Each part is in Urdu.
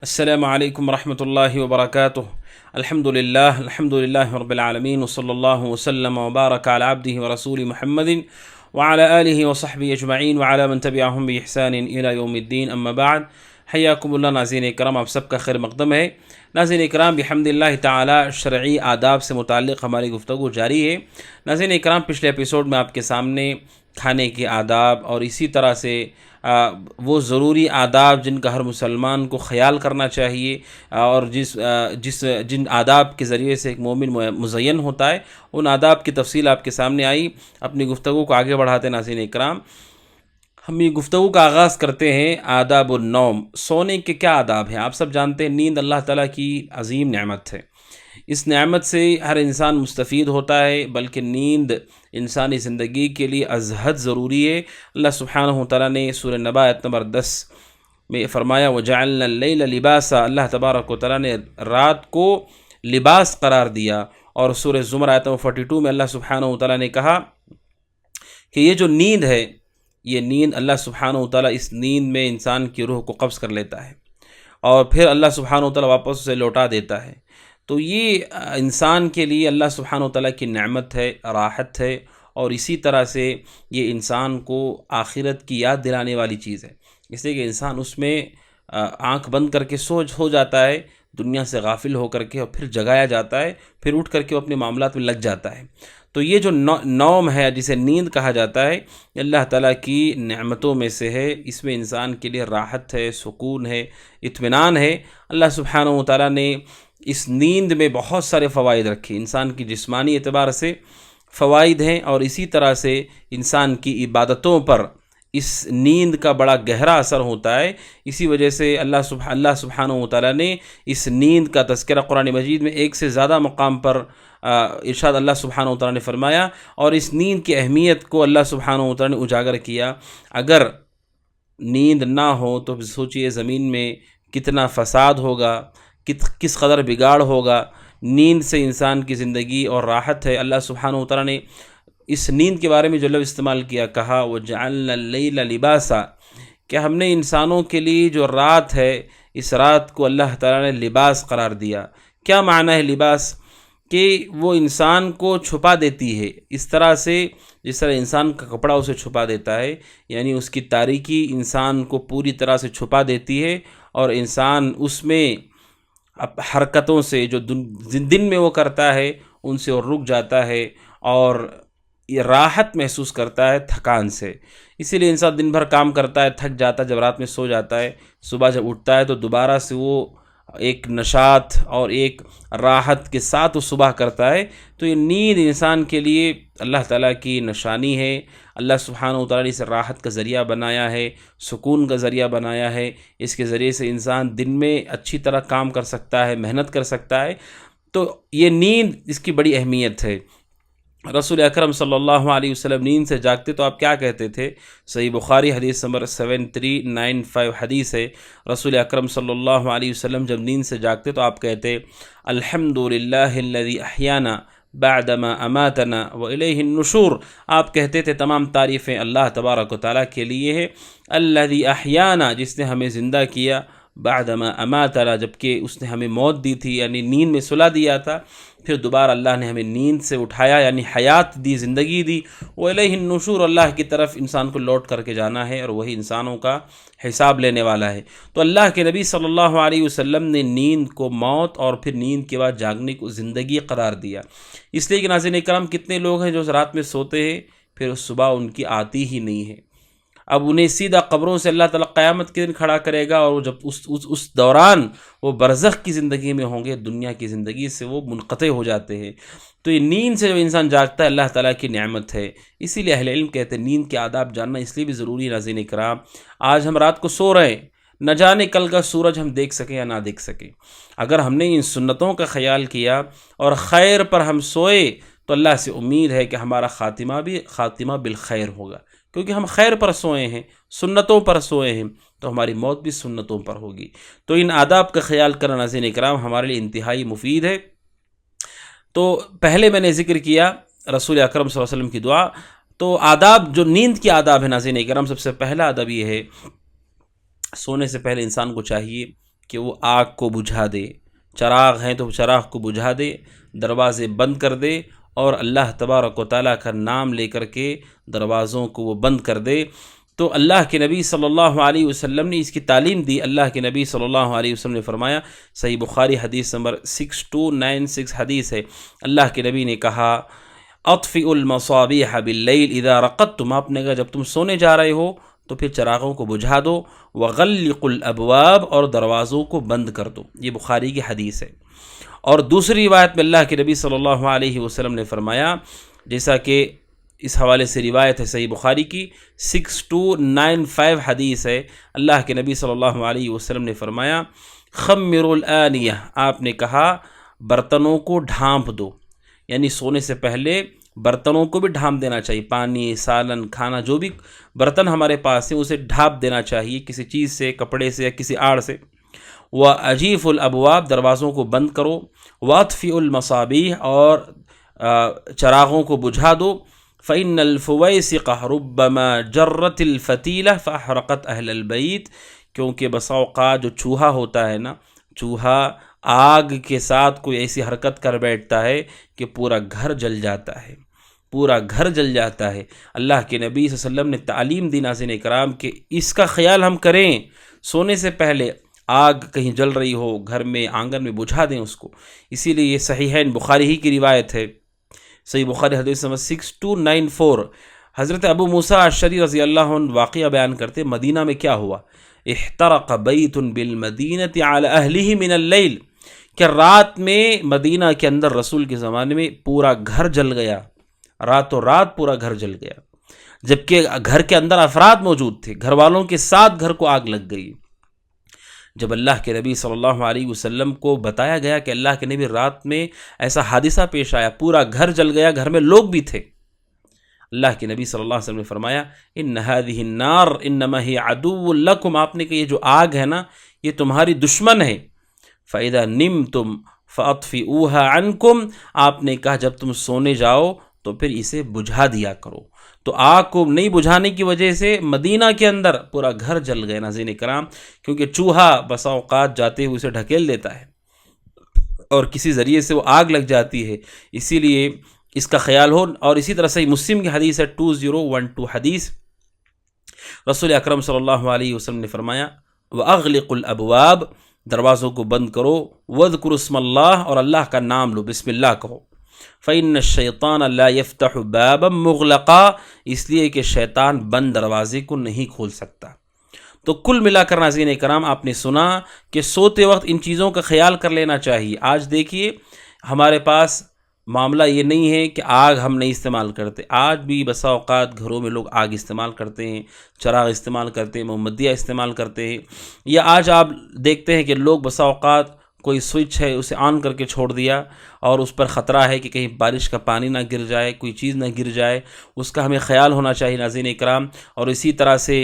السلام علیکم ورحمۃ اللہ وبرکاتہ۔ الحمد للہ رب العالمین وصلی اللہ وسلم وبارک علی عبدہ ورسول محمد وعلی آلہ وصحبہ اجمعین وعلی من تبعہم بإحسان الی یوم الدین، اما بعد۔ حیاکم اللہ ناظرین اکرام، آپ سب کا خیر مقدم ہے۔ ناظرین اکرام، بحمد اللہ تعالی شرعی آداب سے متعلق ہماری گفتگو جاری ہے۔ ناظرین اکرام، پچھلے ایپیسوڈ میں آپ کے سامنے کھانے کے آداب اور اسی طرح سے وہ ضروری آداب جن کا ہر مسلمان کو خیال کرنا چاہیے اور جن آداب کے ذریعے سے ایک مومن مزین ہوتا ہے، ان آداب کی تفصیل آپ کے سامنے آئی۔ اپنی گفتگو کو آگے بڑھاتے ہیں ناظرین اکرام، ہم یہ گفتگو کا آغاز کرتے ہیں آداب النوم۔ سونے کے کیا آداب ہیں؟ آپ سب جانتے ہیں نیند اللہ تعالیٰ کی عظیم نعمت ہے۔ اس نعمت سے ہر انسان مستفید ہوتا ہے، بلکہ نیند انسانی زندگی کے لیے ازحد ضروری ہے۔ اللہ سبحانہ وتعالیٰ نے سورہ نبا آیت نمبر 10 میں فرمایا وَجَعَلْنَا اللَّيْلَ لِبَاسًا، اللہ تبارک و تعالیٰ نے رات کو لباس قرار دیا۔ اور سورہ زمر آیت نمبر 42 میں اللہ سبحانہ وتعالیٰ نے کہا کہ یہ جو نیند ہے، یہ نیند اللہ سبحانہ وتعالیٰ اس نیند میں انسان کی روح کو قبض کر لیتا ہے اور پھر اللہ سبحانہ وتعالیٰ واپس اسے لوٹا دیتا ہے۔ تو یہ انسان کے لیے اللہ سبحانہ وتعالیٰ کی نعمت ہے، راحت ہے، اور اسی طرح سے یہ انسان کو آخرت کی یاد دلانے والی چیز ہے، اس لیے کہ انسان اس میں آنکھ بند کر کے ہو جاتا ہے، دنیا سے غافل ہو کر کے، اور پھر جگایا جاتا ہے، پھر اٹھ کر کے وہ اپنے معاملات میں لگ جاتا ہے۔ تو یہ جو نوم ہے، جسے نیند کہا جاتا ہے، اللہ تعالیٰ کی نعمتوں میں سے ہے۔ اس میں انسان کے لیے راحت ہے، سکون ہے، اطمینان ہے۔ اللہ سبحانہ وتعالیٰ نے اس نیند میں بہت سارے فوائد رکھے۔ انسان کی جسمانی اعتبار سے فوائد ہیں، اور اسی طرح سے انسان کی عبادتوں پر اس نیند کا بڑا گہرا اثر ہوتا ہے۔ اسی وجہ سے اللہ سبحانہ وتعالیٰ نے اس نیند کا تذکرہ قرآن مجید میں ایک سے زیادہ مقام پر ارشاد اللہ سبحانہ وتعالیٰ نے فرمایا، اور اس نیند کی اہمیت کو اللہ سبحانہ وتعالیٰ نے اجاگر کیا۔ اگر نیند نہ ہو تو سوچئے زمین میں کتنا فساد ہوگا، کس قدر بگاڑ ہوگا۔ نیند سے انسان کی زندگی اور راحت ہے۔ اللہ سبحانہ وتعالیٰ نے اس نیند کے بارے میں جو لفظ استعمال کیا، کہا وَجَعَلْنَا اللَّيْلَ لِبَاسًا، کہ ہم نے انسانوں کے لیے جو رات ہے، اس رات کو اللہ تعالیٰ نے لباس قرار دیا۔ کیا معنی ہے لباس؟ کہ وہ انسان کو چھپا دیتی ہے، اس طرح سے جس طرح انسان کا کپڑا اسے چھپا دیتا ہے، یعنی اس کی تاریکی انسان کو پوری طرح سے چھپا دیتی ہے، اور انسان اس میں حرکتوں سے جو دن میں وہ کرتا ہے ان سے وہ رک جاتا ہے، اور یہ راحت محسوس کرتا ہے تھکان سے۔ اسی لیے انسان دن بھر کام کرتا ہے، تھک جاتا ہے، جب رات میں سو جاتا ہے، صبح جب اٹھتا ہے تو دوبارہ سے وہ ایک نشاط اور ایک راحت کے ساتھ وہ صبح کرتا ہے۔ تو یہ نیند انسان کے لیے اللہ تعالیٰ کی نشانی ہے۔ اللہ سبحانہ وتعالیٰ نے اسے راحت کا ذریعہ بنایا ہے، سکون کا ذریعہ بنایا ہے۔ اس کے ذریعے سے انسان دن میں اچھی طرح کام کر سکتا ہے، محنت کر سکتا ہے۔ تو یہ نیند، اس کی بڑی اہمیت ہے۔ رسول اکرم صلی اللہ علیہ وسلم نیند سے جاگتے تو آپ کیا کہتے تھے؟ صحیح بخاری حدیث نمبر 7395 حدیث ہے۔ رسول اکرم صلی اللہ علیہ وسلم جب نیند سے جاگتے تو آپ کہتے الحمدللہ الذی احیانا بعدما اماتنا والیہ النشور۔ آپ کہتے تھے تمام تعریفیں اللہ تبارک و تعالیٰ کے لیے ہے، الذی احیانا، جس نے ہمیں زندہ کیا، بعدما اماتنا، جبکہ اس نے ہمیں موت دی تھی، یعنی نیند میں سلا دیا تھا، پھر دوبارہ اللہ نے ہمیں نیند سے اٹھایا، یعنی حیات دی، زندگی دی۔ وَإِلَيْهِ النُّشُورُ، اللہ کی طرف انسان کو لوٹ کر کے جانا ہے، اور وہی انسانوں کا حساب لینے والا ہے۔ تو اللہ کے نبی صلی اللہ علیہ وسلم نے نیند کو موت اور پھر نیند کے بعد جاگنے کو زندگی قرار دیا۔ اس لیے کہ ناظرین اکرام، کتنے لوگ ہیں جو رات میں سوتے ہیں پھر صبح ان کی آتی ہی نہیں ہے۔ اب انہیں سیدھا قبروں سے اللہ تعالیٰ قیامت کے دن کھڑا کرے گا، اور جب اس دوران وہ برزخ کی زندگی میں ہوں گے، دنیا کی زندگی سے وہ منقطع ہو جاتے ہیں۔ تو یہ نیند سے جو انسان جاگتا ہے، اللہ تعالیٰ کی نعمت ہے۔ اسی لیے اہل علم کہتے ہیں نیند کے آداب جاننا اس لیے بھی ضروری ہے ناظرین اکرام۔ آج ہم رات کو سو رہے ہیں، نہ جانے کل کا سورج ہم دیکھ سکیں یا نہ دیکھ سکیں۔ اگر ہم نے ان سنتوں کا خیال کیا اور خیر پر ہم سوئے تو اللہ سے امید ہے کہ ہمارا خاتمہ بالخیر ہوگا، کیونکہ ہم خیر پر سوئے ہیں، سنتوں پر سوئے ہیں، تو ہماری موت بھی سنتوں پر ہوگی۔ تو ان آداب کا خیال کرنا ناظرین اکرام ہمارے لیے انتہائی مفید ہے۔ تو پہلے میں نے ذکر کیا رسول اکرم صلی اللہ علیہ وسلم کی دعا۔ تو آداب، جو نیند کی آداب ہے ناظرین اکرام، سب سے پہلا ادب یہ ہے، سونے سے پہلے انسان کو چاہیے کہ وہ آگ کو بجھا دے، چراغ ہیں تو چراغ کو بجھا دے، دروازے بند کر دے اور اللہ تبارک و تعالیٰ کا نام لے کر کے دروازوں کو وہ بند کر دے۔ تو اللہ کے نبی صلی اللہ علیہ وسلم نے اس کی تعلیم دی۔ اللہ کے نبی صلی اللہ علیہ وسلم نے فرمایا، صحیح بخاری حدیث نمبر 6296 حدیث ہے، اللہ کے نبی نے کہا اطفئوا المصابیح باللیل اذا رقدتم، آپ نے کہا جب تم سونے جا رہے ہو تو پھر چراغوں کو بجھا دو، وغلقوا الابواب، اور دروازوں کو بند کر دو۔ یہ بخاری کی حدیث ہے۔ اور دوسری روایت میں اللہ کے نبی صلی اللہ علیہ وسلم نے فرمایا، جیسا کہ اس حوالے سے روایت ہے صحیح بخاری کی 6295 حدیث ہے، اللہ کے نبی صلی اللہ علیہ وسلم نے فرمایا خمروا الآنیہ، آپ نے کہا برتنوں کو ڈھانپ دو، یعنی سونے سے پہلے برتنوں کو بھی ڈھانپ دینا چاہیے، پانی، سالن، کھانا، جو بھی برتن ہمارے پاس ہیں اسے ڈھانپ دینا چاہیے کسی چیز سے، کپڑے سے یا کسی آڑ سے۔ وَأَجِيفُوا الْأَبْوَابَ، دروازوں کو بند کرو، وَأَطْفِئُوا الْمَصَابِيحَ، اور چراغوں کو بجھا دو، فَإِنَّ الْفُوَيْسِقَ رُبَّمَا جَرَّتِ الْفَتِيلَةَ فَأَحْرَقَتْ أَهْلَ الْبَيْتِ، کیونکہ بسا اوقات جو چوہا ہوتا ہے نا، چوہا آگ کے ساتھ کوئی ایسی حرکت کر بیٹھتا ہے کہ پورا گھر جل جاتا ہے، پورا گھر جل جاتا ہے۔ اللہ کے نبی صلی اللہ علیہ وسلم نے تعلیم دی ناظرین اکرام کہ اس کا خیال ہم کریں، سونے سے پہلے آگ کہیں جل رہی ہو گھر میں، آنگن میں، بجھا دیں اس کو۔ اسی لیے یہ صحیحین بخاری ہی کی روایت ہے، صحیح بخاری حدیث نمبر 6294، حضرت ابو موسیٰ اشعری رضی اللہ عنہ واقعہ بیان کرتے، مدینہ میں کیا ہوا، احترق بیت بالمدینۃ علی اہلہ من اللیل، کہ رات میں مدینہ کے اندر رسول کے زمانے میں پورا گھر جل گیا، راتوں رات پورا گھر جل گیا، جبکہ گھر کے اندر افراد موجود تھے، گھر والوں کے ساتھ گھر کو آگ لگ گئی۔ جب اللہ کے نبی صلی اللہ علیہ وسلم کو بتایا گیا کہ اللہ کے نبی رات میں ایسا حادثہ پیش آیا، پورا گھر جل گیا، گھر میں لوگ بھی تھے، اللہ کے نبی صلی اللہ علیہ وسلم نے فرمایا ان هذه النار انما هي عدو لکم، آپ نے کہ یہ جو آگ ہے نا یہ تمہاری دشمن ہے، فاذا نمتم فاطفئوها عنکم، آپ نے کہا جب تم سونے جاؤ تو پھر اسے بجھا دیا کرو۔ تو آگ کو نہیں بجھانے کی وجہ سے مدینہ کے اندر پورا گھر جل گئے ناظرین کرام، کیونکہ چوہا بسا اوقات جاتے ہوئے اسے ڈھکیل دیتا ہے اور کسی ذریعے سے وہ آگ لگ جاتی ہے، اسی لیے اس کا خیال ہو۔ اور اسی طرح سے مسلم کی حدیث ہے 2012 حدیث، رسول اکرم صلی اللہ علیہ وسلم نے فرمایا وَأَغْلِقُوا الْأَبْوَابَ، دروازوں کو بند کرو، وَاذْكُرُوا اسْمَ اللَّهِ، اور اللہ کا نام لو، بسم اللہ کہو، فَإِنَّ الشَّيْطَانَ لَا يَفْتَحُ بَابًا مُغْلَقًا، اس لیے کہ شیطان بند دروازے کو نہیں کھول سکتا۔ تو کل ملا کر ناظرین کرام آپ نے سنا کہ سوتے وقت ان چیزوں کا خیال کر لینا چاہیے۔ آج دیکھیے ہمارے پاس معاملہ یہ نہیں ہے کہ آگ ہم نہیں استعمال کرتے، آج بھی بسا اوقات گھروں میں لوگ آگ استعمال کرتے ہیں، چراغ استعمال کرتے ہیں، موم بتیاں استعمال کرتے ہیں، یا آج آپ دیکھتے ہیں کہ لوگ بسا اوقات کوئی سوئچ ہے اسے آن کر کے چھوڑ دیا اور اس پر خطرہ ہے کہ کہیں بارش کا پانی نہ گر جائے، کوئی چیز نہ گر جائے، اس کا ہمیں خیال ہونا چاہیے ناظرین اکرام۔ اور اسی طرح سے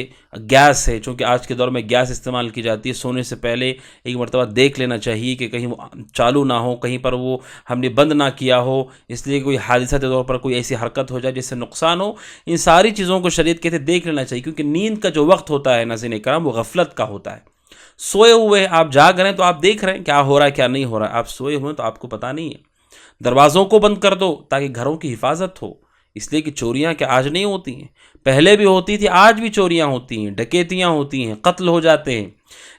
گیس ہے، چونکہ آج کے دور میں گیس استعمال کی جاتی ہے، سونے سے پہلے ایک مرتبہ دیکھ لینا چاہیے کہ کہیں وہ چالو نہ ہو، کہیں پر وہ ہم نے بند نہ کیا ہو، اس لیے کوئی حادثہ کے طور پر کوئی ایسی حرکت ہو جائے جس سے نقصان ہو۔ ان ساری چیزوں کو شریعت کہتے دیکھ لینا چاہیے، کیونکہ نیند کا جو وقت ہوتا ہے ناظرین اکرام وہ غفلت کا ہوتا ہے۔ سوئے ہوئے آپ جاگ رہے ہیں تو آپ دیکھ رہے ہیں کیا ہو رہا ہے کیا نہیں ہو رہا ہے، آپ سوئے ہوئے ہیں تو آپ کو پتہ نہیں ہے۔ دروازوں کو بند کر دو تاکہ گھروں کی حفاظت ہو، اس لیے کہ چوریاں کیا آج نہیں ہوتی ہیں، پہلے بھی ہوتی تھی، آج بھی چوریاں ہوتی ہیں، ڈکیتیاں ہوتی ہیں، قتل ہو جاتے ہیں،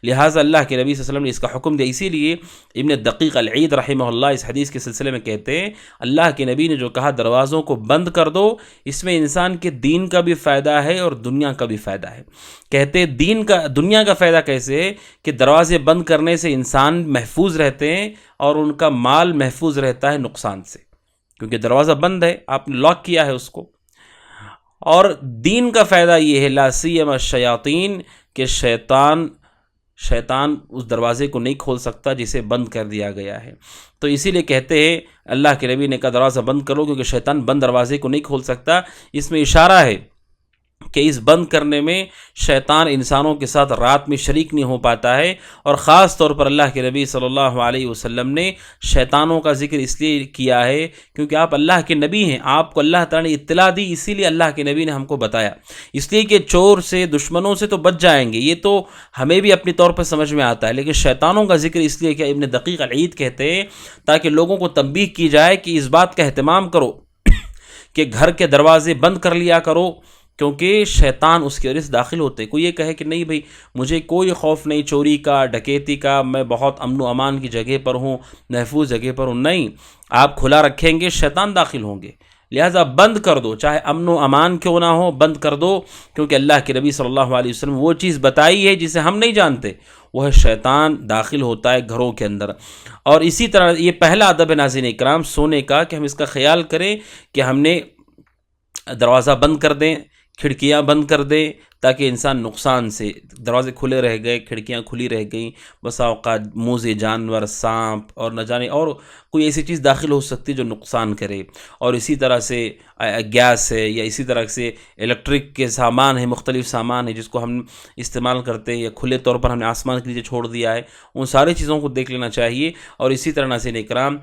لہٰذا اللہ کے نبی صلی اللہ علیہ وسلم نے اس کا حکم دیا۔ اسی لیے ابن دقیق العید رحمہ اللہ اس حدیث کے سلسلے میں کہتے ہیں اللہ کے نبی نے جو کہا دروازوں کو بند کر دو، اس میں انسان کے دین کا بھی فائدہ ہے اور دنیا کا بھی فائدہ ہے۔ کہتے دنیا کا فائدہ کیسے ہے کہ دروازے بند کرنے سے انسان محفوظ رہتے ہیں اور ان کا مال محفوظ رہتا ہے نقصان سے، کیونکہ دروازہ بند ہے، آپ نے لاک کیا ہے اس کو۔ اور دین کا فائدہ یہ ہے لا سیما الشیاطین، کہ شیطان اس دروازے کو نہیں کھول سکتا جسے بند کر دیا گیا ہے۔ تو اسی لیے کہتے ہیں اللہ کے نبی نے کہا دروازہ بند کرو، کیونکہ شیطان بند دروازے کو نہیں کھول سکتا۔ اس میں اشارہ ہے کہ اس بند کرنے میں شیطان انسانوں کے ساتھ رات میں شریک نہیں ہو پاتا ہے، اور خاص طور پر اللہ کے نبی صلی اللہ علیہ وسلم نے شیطانوں کا ذکر اس لیے کیا ہے کیونکہ آپ اللہ کے نبی ہیں، آپ کو اللہ تعالیٰ نے اطلاع دی، اسی لیے اللہ کے نبی نے ہم کو بتایا، اس لیے کہ چور سے، دشمنوں سے تو بچ جائیں گے، یہ تو ہمیں بھی اپنی طور پر سمجھ میں آتا ہے، لیکن شیطانوں کا ذکر اس لیے کہ ابن دقیق العید کہتے ہیں تاکہ لوگوں کو تنبیہ کی جائے کہ اس بات کا اہتمام کرو کہ گھر کے دروازے بند کر لیا کرو، کیونکہ شیطان اس کے وجہ سے داخل ہوتے. کوئی یہ کہے کہ نہیں بھائی مجھے کوئی خوف نہیں چوری کا، ڈکیتی کا، میں بہت امن و امان کی جگہ پر ہوں، محفوظ جگہ پر ہوں، نہیں، آپ کھلا رکھیں گے شیطان داخل ہوں گے، لہٰذا بند کر دو، چاہے امن و امان کیوں نہ ہو بند کر دو، کیونکہ اللہ کے نبی صلی اللہ علیہ وسلم وہ چیز بتائی ہے جسے ہم نہیں جانتے، وہ ہے شیطان داخل ہوتا ہے گھروں کے اندر. اور اسی طرح یہ پہلا ادب ہے ناظرین اکرام سونے کا کہ ہم اس کا خیال کریں کہ ہم نے دروازہ بند کر دیں، کھڑکیاں بند کر دیں تاکہ انسان نقصان سے، دروازے کھلے رہ گئے، کھڑکیاں کھلی رہ گئیں، بسا اوقات موذی جانور، سانپ اور نہ جانے اور کوئی ایسی چیز داخل ہو سکتی جو نقصان کرے. اور اسی طرح سے گیس ہے یا اسی طرح سے الیکٹرک کے سامان ہیں، مختلف سامان ہیں جس کو ہم استعمال کرتے ہیں یا کھلے طور پر ہم نے آسمان کے نیچے چھوڑ دیا ہے، ان ساری چیزوں کو دیکھ لینا چاہیے. اور اسی طرح ناظرین اکرام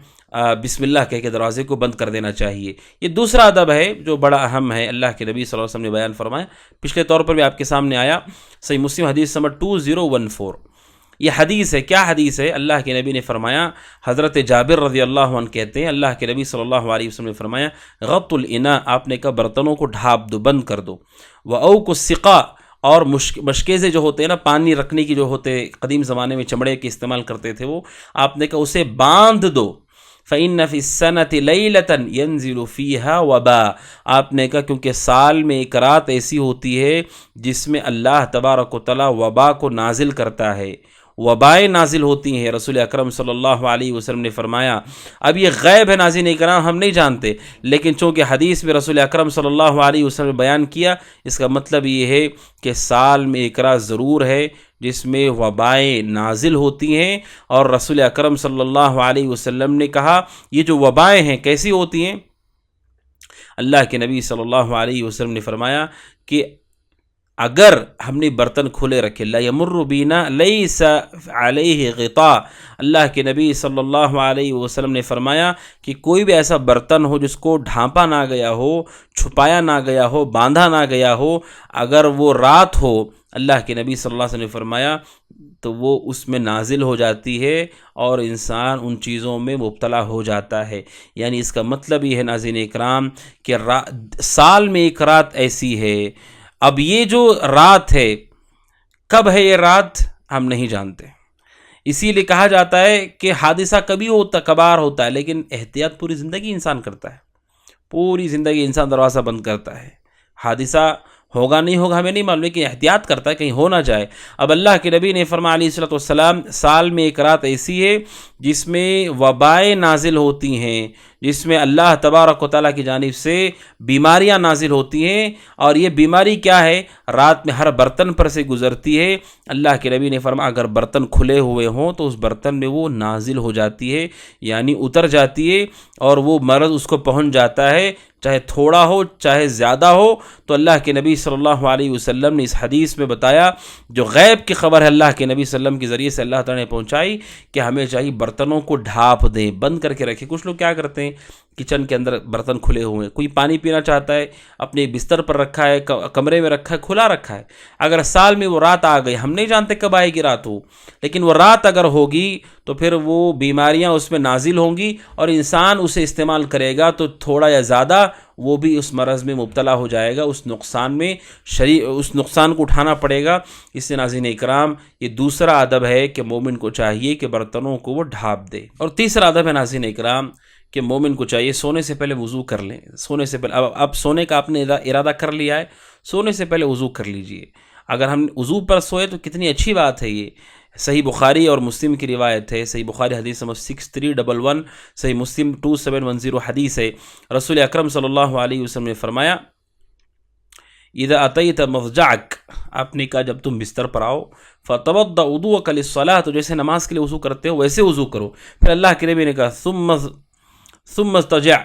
بسم اللہ کہہ کے دروازے کو بند کر دینا چاہیے. یہ دوسرا ادب ہے جو بڑا اہم ہے، اللہ کے نبی صلی اللہ علیہ وسلم نے بیان فرمایا، پچھلے طور پر بھی آپ کے سامنے آیا، صحیح مسلم حدیث نمبر 2014. یہ حدیث ہے، کیا حدیث ہے؟ اللہ کے نبی نے فرمایا، حضرت جابر رضی اللہ عنہ کہتے ہیں اللہ کے نبی صلی اللہ علیہ وسلم نے فرمایا، غط الاناء، آپ نے کہا برتنوں کو ڈھانپ دو، بند کر دو، وَأَوْكُ السِّقَا، اور مشکیزے جو ہوتے ہیں نا پانی رکھنے کی جو ہوتے قدیم زمانے میں چمڑے کے استعمال کرتے تھے وہ، آپ نے کہا اسے باندھ دو، فَإِنَّ فِي السَّنَةِ لَيْلَةً يَنزِلُ فِيهَا وَبَاء، آپ نے کہا کیونکہ سال میں ایک رات ایسی ہوتی ہے جس میں اللہ تبارک و تعالیٰ وبا کو نازل کرتا ہے، وبائیں نازل ہوتی ہیں. رسول اکرم صلی اللہ علیہ وسلم نے فرمایا، اب یہ غیب ہے ناظرین اکرام، ہم نہیں جانتے، لیکن چونکہ حدیث میں رسول اکرم صلی اللہ علیہ وسلم نے بیان کیا، اس کا مطلب یہ ہے کہ سال میں ایک رات ضرور ہے جس میں وبائیں نازل ہوتی ہیں. اور رسول اکرم صلی اللہ علیہ وسلم نے کہا یہ جو وبائیں ہیں کیسی ہوتی ہیں؟ اللہ کے نبی صلی اللہ علیہ وسلم نے فرمایا کہ اگر ہم نے برتن کھلے رکھے، لا یمر بینا لیس علیہ غطاء، اللہ کے نبی صلی اللہ علیہ وسلم نے فرمایا کہ کوئی بھی ایسا برتن ہو جس کو ڈھانپا نہ گیا ہو، چھپایا نہ گیا ہو، باندھا نہ گیا ہو، اگر وہ رات ہو، اللہ کے نبی صلی اللہ علیہ وسلم نے فرمایا تو وہ اس میں نازل ہو جاتی ہے اور انسان ان چیزوں میں مبتلا ہو جاتا ہے. یعنی اس کا مطلب یہ ہے ناظرین اکرام کہ سال میں ایک رات ایسی ہے. اب یہ جو رات ہے کب ہے یہ رات ہم نہیں جانتے، اسی لیے کہا جاتا ہے کہ حادثہ کبھی ہوتا کبھار ہوتا ہے، لیکن احتیاط پوری زندگی انسان کرتا ہے، پوری زندگی انسان دروازہ بند کرتا ہے. حادثہ ہوگا نہیں ہوگا ہمیں نہیں معلوم، لیکن احتیاط کرتا ہے کہیں ہو نہ جائے. اب اللہ کے نبی نے فرمایا علیہ الصلوۃ والسلام، سال میں ایک رات ایسی ہے جس میں وبائیں نازل ہوتی ہیں، جس میں اللہ تبارک و تعالیٰ کی جانب سے بیماریاں نازل ہوتی ہیں. اور یہ بیماری کیا ہے؟ رات میں ہر برتن پر سے گزرتی ہے. اللہ کے نبی نے فرمایا اگر برتن کھلے ہوئے ہوں تو اس برتن میں وہ نازل ہو جاتی ہے، یعنی اتر جاتی ہے اور وہ مرض اس کو پہنچ جاتا ہے، چاہے تھوڑا ہو چاہے زیادہ ہو. تو اللہ کے نبی صلی اللہ علیہ وسلم نے اس حدیث میں بتایا، جو غیب کی خبر ہے اللہ کے نبی صلی اللہ علیہ وسلم کے ذریعے سے اللہ تعالیٰ نے پہنچائی، کہ ہمیں چاہیے برتنوں کو ڈھانپ دیں، بند کر کے رکھیں. کچھ لوگ کیا کرتے ہیں، کچن کے اندر برتن کھلے ہوئے ہیں، کوئی پانی پینا چاہتا ہے، اپنے بستر پر رکھا ہے، کمرے میں رکھا ہے، کھلا رکھا ہے. اگر سال میں وہ رات آ گئی، ہم نہیں جانتے کب آئے گی رات ہو، لیکن وہ رات اگر ہوگی تو پھر وہ بیماریاں اس میں نازل ہوں گی اور انسان اسے استعمال کرے گا تو تھوڑا یا زیادہ وہ بھی اس مرض میں مبتلا ہو جائے گا، اس نقصان میں اس نقصان کو اٹھانا پڑے گا. اس سے ناظرین اکرام یہ دوسرا ادب ہے کہ مومن کو چاہیے کہ برتنوں کو وہ ڈھانپ دے. اور تیسرا ادب ہے ناظرین اکرام کہ مومن کو چاہیے سونے سے پہلے وضو کر لیں. سونے سے پہلے اب سونے کا آپ نے ارادہ کر لیا ہے، سونے سے پہلے وضو کر لیجئے. اگر ہم وضو پر سوئے تو کتنی اچھی بات ہے. یہ صحیح بخاری اور مسلم کی روایت ہے، صحیح بخاری حدیث نمبر 6311، صحیح مسلم 2710 حدیث ہے. رسول اکرم صلی اللہ علیہ وسلم نے فرمایا، اذا اتیت مضجعک، آپ نے کہا جب تم بستر پر آؤ، فتوضا وضوءک للصلاۃ، تو جیسے نماز کے لیے وضو کرتے ہو ویسے وضو کرو. پھر اللہ کے نبی نے کہا ثم اضطجع،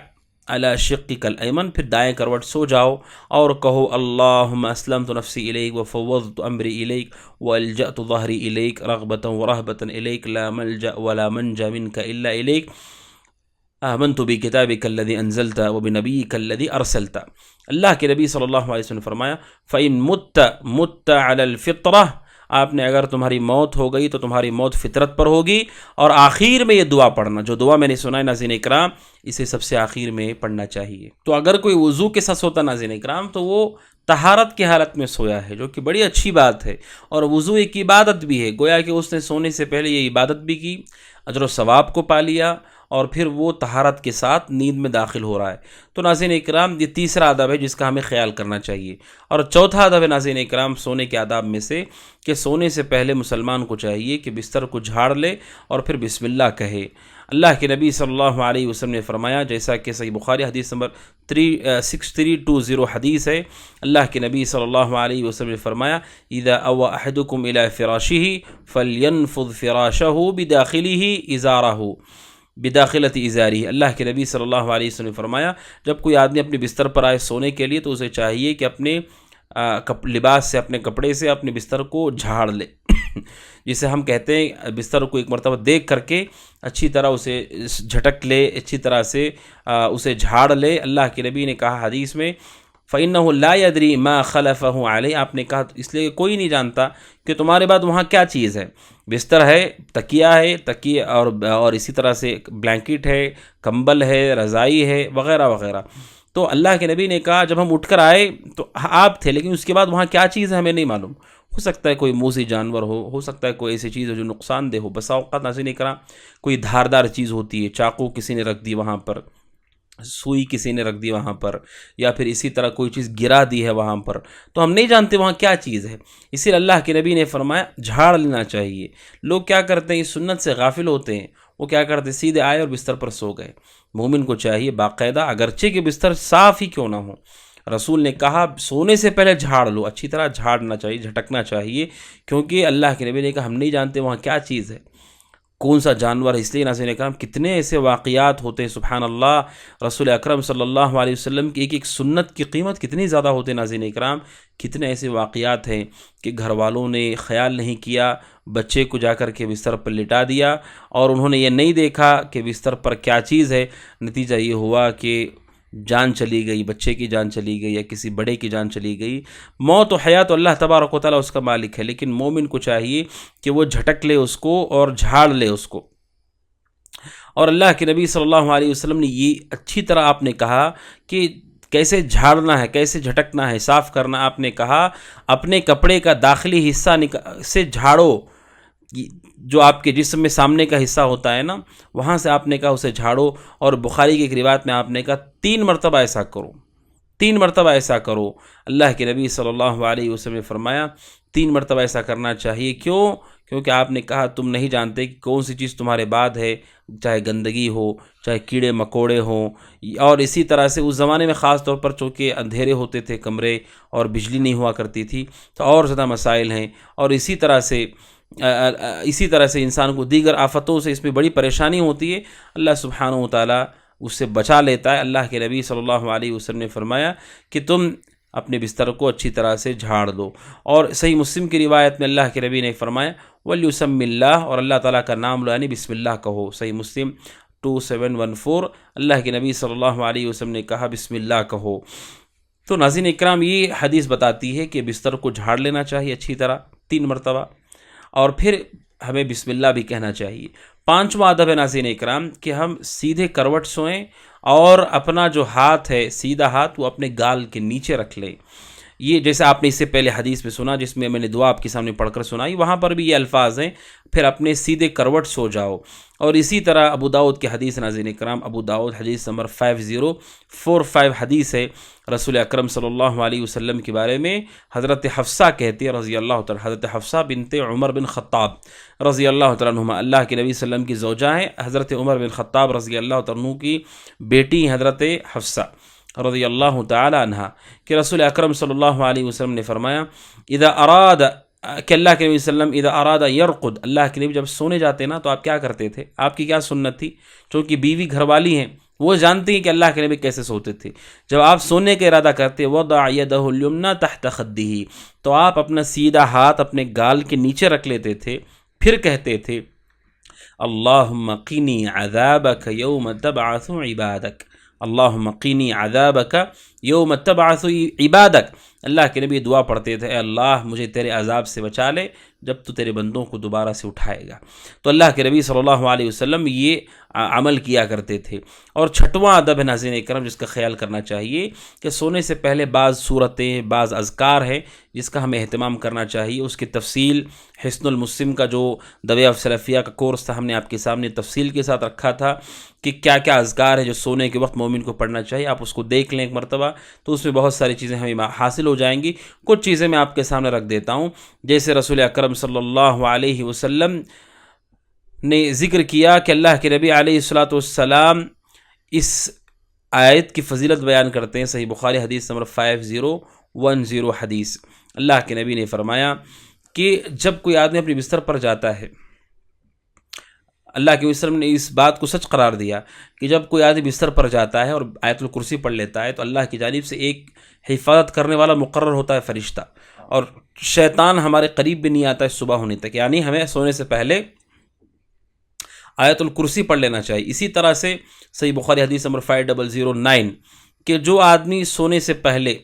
علی شقک الایمن، پھر دائیں کروٹ سو جاؤ اور کہو اللہم اسلمت نفسی الیک وفوضت امری الیک والجأت ظہری الیک رغبتا ورہبتا الیک لا ملجأ ولا منجا منک الا الیک آمنت بکتابک الذی انزلت وبنبیک الذی ارسلت۔ اللہ کے نبی صلی اللہ علیہ وسلم نے فرمایا فإن مت علی الفطرہ، آپ نے اگر تمہاری موت ہو گئی تو تمہاری موت فطرت پر ہوگی۔ اور آخر میں یہ دعا پڑھنا، جو دعا میں نے سنا ہے ناظرین اکرام، اسے سب سے آخر میں پڑھنا چاہیے۔ تو اگر کوئی وضو کے ساتھ سوتا ناظرین اکرام تو وہ طہارت کی حالت میں سویا ہے، جو کہ بڑی اچھی بات ہے، اور وضو ایک عبادت بھی ہے، گویا کہ اس نے سونے سے پہلے یہ عبادت بھی کی، اجر و ثواب کو پا لیا، اور پھر وہ طہارت کے ساتھ نیند میں داخل ہو رہا ہے۔ تو ناظرین اکرام یہ تیسرا ادب ہے جس کا ہمیں خیال کرنا چاہیے۔ اور چوتھا ادب ہے ناظرین اکرام سونے کے آداب میں سے کہ سونے سے پہلے مسلمان کو چاہیے کہ بستر کو جھاڑ لے اور پھر بسم اللہ کہے۔ اللہ کے نبی صلی اللہ علیہ وسلم نے فرمایا، جیسا کہ صحیح بخاری حدیث نمبر 6320 حدیث ہے، اللہ کے نبی صلی اللہ علیہ وسلم نے فرمایا اذا اوى احدكم الى فراشه فلينفض فراشه بداخلت ازاری۔ اللہ کے نبی صلی اللہ علیہ وسلم نے فرمایا جب کوئی آدمی اپنے بستر پر آئے سونے کے لیے تو اسے چاہیے کہ اپنے لباس سے، اپنے کپڑے سے اپنے بستر کو جھاڑ لے جسے ہم کہتے ہیں بستر کو ایک مرتبہ دیکھ کر کے اچھی طرح اسے جھٹک لے، اچھی طرح سے اسے جھاڑ لے۔ اللہ کے نبی نے کہا حدیث میں فَإِنَّهُ لَا يَدْرِي مَا خَلَفَهُ عَلَيْهِ، آپ نے کہا اس لیے کوئی نہیں جانتا کہ تمہارے بعد وہاں کیا چیز ہے، بستر ہے، تکیہ اور اسی طرح سے بلینکٹ ہے، کمبل ہے، رضائی ہے، وغیرہ وغیرہ۔ تو اللہ کے نبی نے کہا جب ہم اٹھ کر آئے تو آپ تھے، لیکن اس کے بعد وہاں کیا چیز ہے ہمیں نہیں معلوم، ہو سکتا ہے کوئی موذی جانور ہو سکتا ہے کوئی ایسی چیز ہو جو نقصان دہ ہو، بسا اوقات ناظرین کرام کوئی دھاردار چیز ہوتی ہے، چاقو کسی نے رکھ دی وہاں پر، سوئی کسی نے رکھ دی وہاں پر، یا پھر اسی طرح کوئی چیز گرا دی ہے وہاں پر، تو ہم نہیں جانتے وہاں کیا چیز ہے، اسی لیے اللہ کے نبی نے فرمایا جھاڑ لینا چاہیے۔ لوگ کیا کرتے ہیں، اس سنت سے غافل ہوتے ہیں، وہ کیا کرتے ہیں سیدھے آئے اور بستر پر سو گئے۔ مومن کو چاہیے باقاعدہ، اگرچہ کہ بستر صاف ہی کیوں نہ ہو، رسول نے کہا سونے سے پہلے جھاڑ لو، اچھی طرح جھاڑنا چاہیے، جھٹکنا چاہیے، کیونکہ اللہ کے نبی نے کہا ہم نہیں جانتے وہاں کیا چیز ہے، کون سا جانور ہے۔ اس لیے ناظرین اکرام کتنے ایسے واقعات ہوتے ہیں، سبحان اللہ، رسول اکرم صلی اللہ علیہ وسلم کی ایک سنت کی قیمت کتنی زیادہ ہوتے ہیں ناظرین اکرام۔ کتنے ایسے واقعات ہیں کہ گھر والوں نے خیال نہیں کیا، بچے کو جا کر کے بستر پر لٹا دیا اور انہوں نے یہ نہیں دیکھا کہ بستر پر کیا چیز ہے، نتیجہ یہ ہوا کہ جان چلی گئی، بچے کی جان چلی گئی یا کسی بڑے کی جان چلی گئی۔ موت و حیات اللہ تبارک و تعالیٰ اس کا مالک ہے، لیکن مومن کو چاہیے کہ وہ جھٹک لے اس کو اور جھاڑ لے اس کو۔ اور اللہ کے نبی صلی اللہ علیہ وسلم نے یہ اچھی طرح آپ نے کہا کہ کیسے جھاڑنا ہے، کیسے جھٹکنا ہے، صاف کرنا۔ آپ نے کہا اپنے کپڑے کا داخلی حصہ سے جھاڑو، جو آپ کے جسم میں سامنے کا حصہ ہوتا ہے نا، وہاں سے آپ نے کہا اسے جھاڑو۔ اور بخاری کی ایک روایت میں آپ نے کہا 3 مرتبہ ایسا کرو، 3 مرتبہ ایسا کرو۔ اللہ کے نبی صلی اللہ علیہ وسلم نے فرمایا 3 مرتبہ ایسا کرنا چاہیے، کیونکہ آپ نے کہا تم نہیں جانتے کہ کون سی چیز تمہارے بعد ہے، چاہے گندگی ہو، چاہے کیڑے مکوڑے ہوں، اور اسی طرح سے اس زمانے میں خاص طور پر چونکہ اندھیرے ہوتے تھے کمرے اور بجلی نہیں ہوا کرتی تھی تو اور زیادہ مسائل ہیں، اور اسی طرح سے انسان کو دیگر آفتوں سے اس میں بڑی پریشانی ہوتی ہے، اللہ سبحانہ و تعالیٰ اس سے بچا لیتا ہے۔ اللہ کے نبی صلی اللہ علیہ وسلم نے فرمایا کہ تم اپنے بستر کو اچھی طرح سے جھاڑ دو۔ اور صحیح مسلم کی روایت میں اللہ کے نبی نے فرمایا وَلْيُسَمِّ اللَّهُ، اور اللہ تعالیٰ کا نام لو یعنی بسم اللہ کہو۔ صحیح مسلم 2714، اللہ کے نبی صلی اللہ علیہ وسلم نے کہا بسم اللہ کہو۔ تو ناظرین اکرام یہ حدیث بتاتی ہے کہ بستر کو جھاڑ لینا چاہیے اچھی طرح 3 مرتبہ، اور پھر ہمیں بسم اللہ بھی کہنا چاہیے۔ 5واں ادب ہے ناظرین اکرام کہ ہم سیدھے کروٹ سوئیں اور اپنا جو ہاتھ ہے سیدھا ہاتھ وہ اپنے گال کے نیچے رکھ لیں۔ یہ جیسے آپ نے اس سے پہلے حدیث میں سنا جس میں نے دعا آپ کے سامنے پڑھ کر سنائی، وہاں پر بھی یہ الفاظ ہیں، پھر اپنے سیدھے کروٹ سو جاؤ۔ اور اسی طرح ابو داؤد کی حدیث ناظرین اکرام، ابو داؤد حدیث نمبر 5045 حدیث ہے، رسول اکرم صلی اللہ علیہ وسلم کے بارے میں حضرت حفصہ کہتی ہے رضی اللہ تعالیٰ، حضرت حفصہ بنت عمر بن خطاب رضی اللہ تعالیٰ عنہما، اللہ کے نبی صلی اللہ علیہ وسلم کی زوجہ ہیں، حضرت عمر بن خطاب رضی اللہ تعالیٰ عنہ کی بیٹی حضرت حفصہ رضی اللہ تعالی عنہ، کہ رسول اکرم صلی اللہ علیہ وسلم نے فرمایا اذا اراد، کہ اللہ کے نبی صلی اللہ علیہ وسلم اذا اراد یرقد، اللہ کے نبی جب سونے جاتے نا تو آپ کیا کرتے تھے، آپ کی کیا سنت تھی، چونکہ بیوی گھر والی ہیں، وہ جانتے ہیں کہ اللہ کے نبی کیسے سوتے تھے. جب آپ سونے کا ارادہ کرتے وضع یدہ الیمنی تحت خدہ، تو آپ اپنا سیدھا ہاتھ اپنے گال کے نیچے رکھ لیتے تھے، پھر کہتے تھے اللہم قنی عذابک یوم تبعث عبادک، اللہم قنی عذابک یوم تبعث عبادک. اللہ کے نبی دعا پڑھتے تھے اے اللہ مجھے تیرے عذاب سے بچا لے جب تو تیرے بندوں کو دوبارہ سے اٹھائے گا. تو اللہ کے نبی صلی اللہ علیہ وسلم یہ عمل کیا کرتے تھے. اور چھٹواں ادب ہے ناظرین اکرام جس کا خیال کرنا چاہیے کہ سونے سے پہلے بعض صورتیں، بعض اذکار ہیں جس کا ہمیں اہتمام کرنا چاہیے. اس کی تفصیل حصن المسلم کا جو دویہ سلفیہ کا کورس تھا ہم نے آپ کے سامنے تفصیل کے ساتھ رکھا تھا کہ کیا کیا اذکار ہے جو سونے کے وقت مومن کو پڑھنا چاہیے. آپ اس کو دیکھ لیں ایک مرتبہ تو اس میں بہت ساری چیزیں ہمیں حاصل ہو جائیں گی. کچھ چیزیں میں آپ کے سامنے رکھ دیتا ہوں. جیسے رسول اکرم صلی اللہ علیہ وسلم نے ذکر کیا کہ اللہ کے نبی علیہ الصلاۃ والسلام اس آیت کی فضیلت بیان کرتے ہیں. صحیح بخاری حدیث نمبر 5010 حدیث. اللہ کے نبی نے فرمایا کہ جب کوئی آدمی اپنے بستر پر جاتا ہے، اللہ کے وسلم نے اس بات کو سچ قرار دیا کہ جب کوئی آدمی بستر پر جاتا ہے اور آیت الکرسی پڑھ لیتا ہے تو اللہ کی جانب سے ایک حفاظت کرنے والا مقرر ہوتا ہے فرشتہ، اور شیطان ہمارے قریب بھی نہیں آتا ہے صبح ہونے تک. یعنی ہمیں سونے سے پہلے آیت الکرسی پڑھ لینا چاہیے. اسی طرح سے صحیح بخاری حدیث نمبر 5009 کہ جو آدمی سونے سے پہلے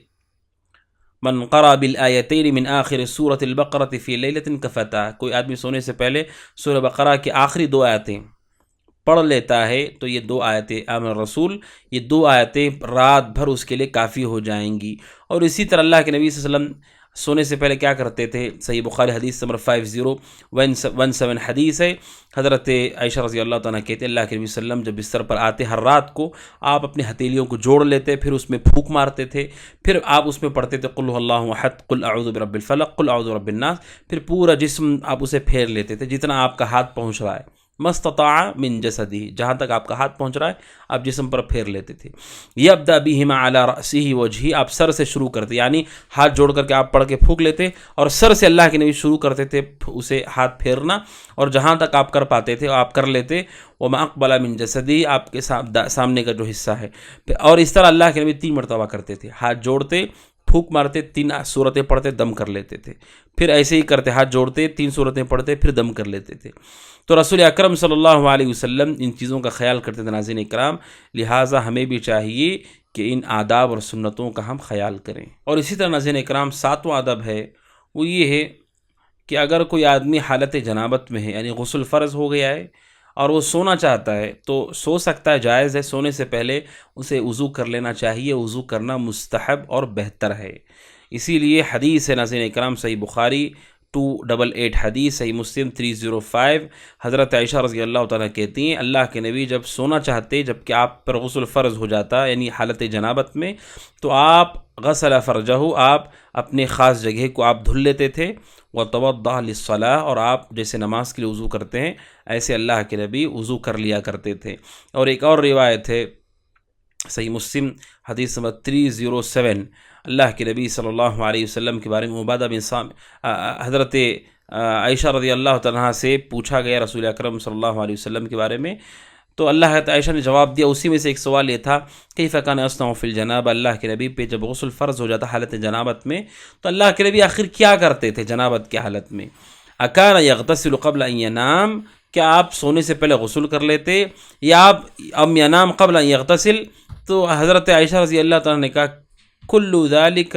من قرأ بالآیتین من آخر سورة البقرة فی لیلۃ کفتہ، کوئی آدمی سونے سے پہلے سورہ بقرہ کی آخری 2 آیتیں پڑھ لیتا ہے تو یہ 2 آیتیں آمن رسول، یہ 2 آیتیں رات بھر اس کے لیے کافی ہو جائیں گی. اور اسی طرح اللہ کے نبی صلی اللہ علیہ وسلم سونے سے پہلے کیا کرتے تھے؟ صحیح بخاری حدیث نمبر 5017 حدیث ہے. حضرت عائشہ رضی اللہ تعالیٰ کہتے ہیں اللہ کے نبی صلی اللہ علیہ وسلم جب بستر پر آتے ہر رات کو آپ اپنی ہتھیلیوں کو جوڑ لیتے، پھر اس میں پھونک مارتے تھے، پھر آپ اس میں پڑھتے تھے قل اللہ احد، قل اعوذ برب الفلق، قل اعوذ برب الناس، پھر پورا جسم آپ اسے پھیر لیتے تھے جتنا آپ کا ہاتھ پہنچ رہا ہے، مستطاع من جسدی، جہاں تک آپ کا ہاتھ پہنچ رہا ہے آپ جسم پر پھیر لیتے تھے. یبدا بہما علی رأسہ وجہہ، آپ سر سے شروع کرتے، یعنی ہاتھ جوڑ کر کے آپ پڑھ کے پھونک لیتے اور سر سے اللہ کے نبی شروع کرتے تھے اسے ہاتھ پھیرنا، اور جہاں تک آپ کر پاتے تھے آپ کر لیتے. وما اقبل من جسدی، آپ کے سامنے کا جو حصہ ہے. اور اس طرح اللہ کے نبی 3 مرتبہ کرتے تھے، ہاتھ جوڑتے، پھونک مارتے، 3 سورتیں پڑھتے، دم کر لیتے تھے، پھر ایسے ہی کرتے، ہاتھ جوڑتے 3 سورتیں پڑھتے، پھر دم کر لیتے تھے. تو رسول اکرم صلی اللہ علیہ وسلم ان چیزوں کا خیال کرتے تھے ناظرین اکرام. لہٰذا ہمیں بھی چاہیے کہ ان آداب اور سنتوں کا ہم خیال کریں. اور اسی طرح ناظرین اکرام 7واں ادب ہے وہ یہ ہے کہ اگر کوئی آدمی حالت جنابت میں ہے، یعنی غسل فرض ہو گیا ہے اور وہ سونا چاہتا ہے تو سو سکتا ہے، جائز ہے. سونے سے پہلے اسے وضو کر لینا چاہیے، وضو کرنا مستحب اور بہتر ہے. اسی لیے حدیث ہے ناظرین اکرام صحیح بخاری 288 حدیث، صحیح مسلم 305، حضرت عائشہ رضی اللہ تعالیٰ کہتی ہیں اللہ کے نبی جب سونا چاہتے جب کہ آپ پر غسل فرض ہو جاتا یعنی حالت جنابت میں، تو آپ غسل فرجہ، آپ اپنے خاص جگہ کو آپ دھل لیتے تھے، وتوضأ للصلاۃ، اور آپ جیسے نماز کے لیے وضو کرتے ہیں ایسے اللہ کے نبی وضو کر لیا کرتے تھے. اور ایک اور روایت ہے صحیح مسلم حدیث نمبر 307، اللہ کے نبی صلی اللہ علیہ وسلم کے بارے میں عبادہ بن حضرت عائشہ رضی اللہ تعالیٰ سے پوچھا گیا رسول اکرم صلی اللہ علیہ وسلم کے بارے میں، تو اللہ عائشہ نے جواب دیا. اسی میں سے ایک سوال یہ تھا کیف کان یصنع فی الجنابہ، اللہ کے نبی پہ جب غسل فرض ہو جاتا حالت جنابت میں تو اللہ کے نبی آخر کیا کرتے تھے جنابت کی حالت میں؟ اکان یغتسل قبل ان ینام، کیا آپ سونے سے پہلے غسل کر لیتے، یا آپ ام ینام قبل ان یغتسل؟ تو حضرت عائشہ رضی اللہ تعالیٰ نے کہا کل ذلک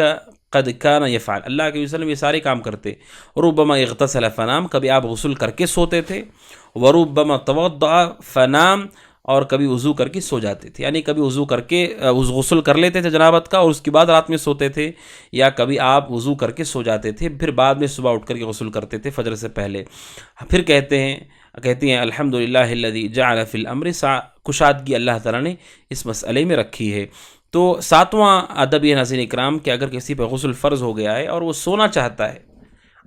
قد کان یفعل، اللہ کے وسلم یہ سارے کام کرتے. ربما اغتسل فنام، کبھی آپ غسل کر کے سوتے تھے، وربما توضأ فنام، اور کبھی وضو کر کے سو جاتے تھے، یعنی کبھی وضو کر کے غسل کر لیتے تھے جنابت کا اور اس کے بعد رات میں سوتے تھے، یا کبھی آپ وضو کر کے سو جاتے تھے پھر بعد میں صبح اٹھ کر کے غسل کرتے تھے فجر سے پہلے. پھر کہتی ہیں الحمدللہ الذی جعل فی الامر، کشادگی اللہ تعالیٰ نے اس مسئلے میں رکھی ہے. تو 7واں ادب یہ ناظرین اکرام کہ اگر کسی پہ غسل فرض ہو گیا ہے اور وہ سونا چاہتا ہے،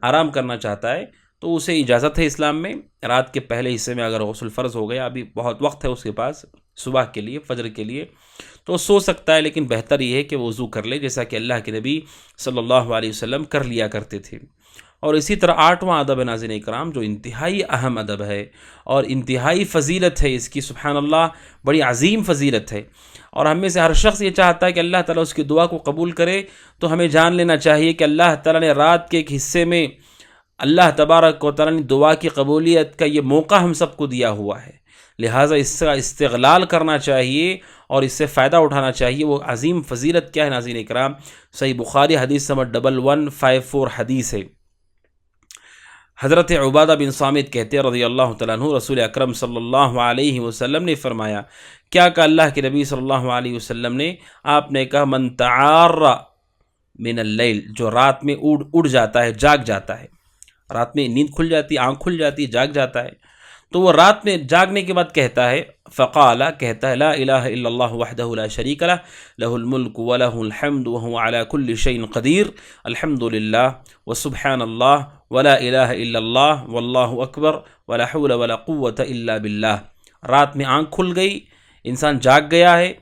آرام کرنا چاہتا ہے، تو اسے اجازت ہے اسلام میں رات کے پہلے حصے میں اگر غسل فرض ہو گیا، ابھی بہت وقت ہے اس کے پاس صبح کے لیے، فجر کے لیے، تو سو سکتا ہے، لیکن بہتر یہ ہے کہ وہ وضو کر لے جیسا کہ اللہ کے نبی صلی اللہ علیہ وسلم کر لیا کرتے تھے. اور اسی طرح 8واں ادب ہے ناظرین اکرام، جو انتہائی اہم ادب ہے اور انتہائی فضیلت ہے اس کی، سبحان اللہ، بڑی عظیم فضیلت ہے، اور ہم میں سے ہر شخص یہ چاہتا ہے کہ اللہ تعالیٰ اس کی دعا کو قبول کرے، تو ہمیں جان لینا چاہیے کہ اللہ تعالیٰ نے رات کے ایک حصے میں اللہ تبارک و تعالیٰ نے دعا کی قبولیت کا یہ موقع ہم سب کو دیا ہوا ہے، لہٰذا اس کا استغلال کرنا چاہیے اور اس سے فائدہ اٹھانا چاہیے۔ وہ عظیم فضیلت کیا ہے ناظرین اکرام؟ صحیح بخاری حدیث نمبر 1154 حدیث ہے، حضرت عبادہ بن صامت کہتے ہیں رضی اللہ تعالیٰ عنہ، رسول اکرم صلی اللہ علیہ وسلم نے فرمایا، کیا کہ اللہ کے نبی صلی اللہ علیہ وسلم نے، آپ نے کہا، من تعار من اللیل، جو رات میں اڑ جاتا ہے، جاگ جاتا ہے، رات میں نیند کھل جاتی، آنکھ کھل جاتی، جاگ جاتا ہے، تو وہ رات میں جاگنے کے بعد کہتا ہے، فقال، کہتا ہے، لا الہ الا اللہ وحدہ لا شریک لہ، لہ الملک ولہ الحمد وہو علی کل شیء قدیر، الحمد للہ وسبحان اللہ ولا الہ الا اللہ واللہ اکبر ولا حول ولا قوة الا باللہ۔ رات میں آنکھ کھل گئی، انسان جاگ گیا ہے،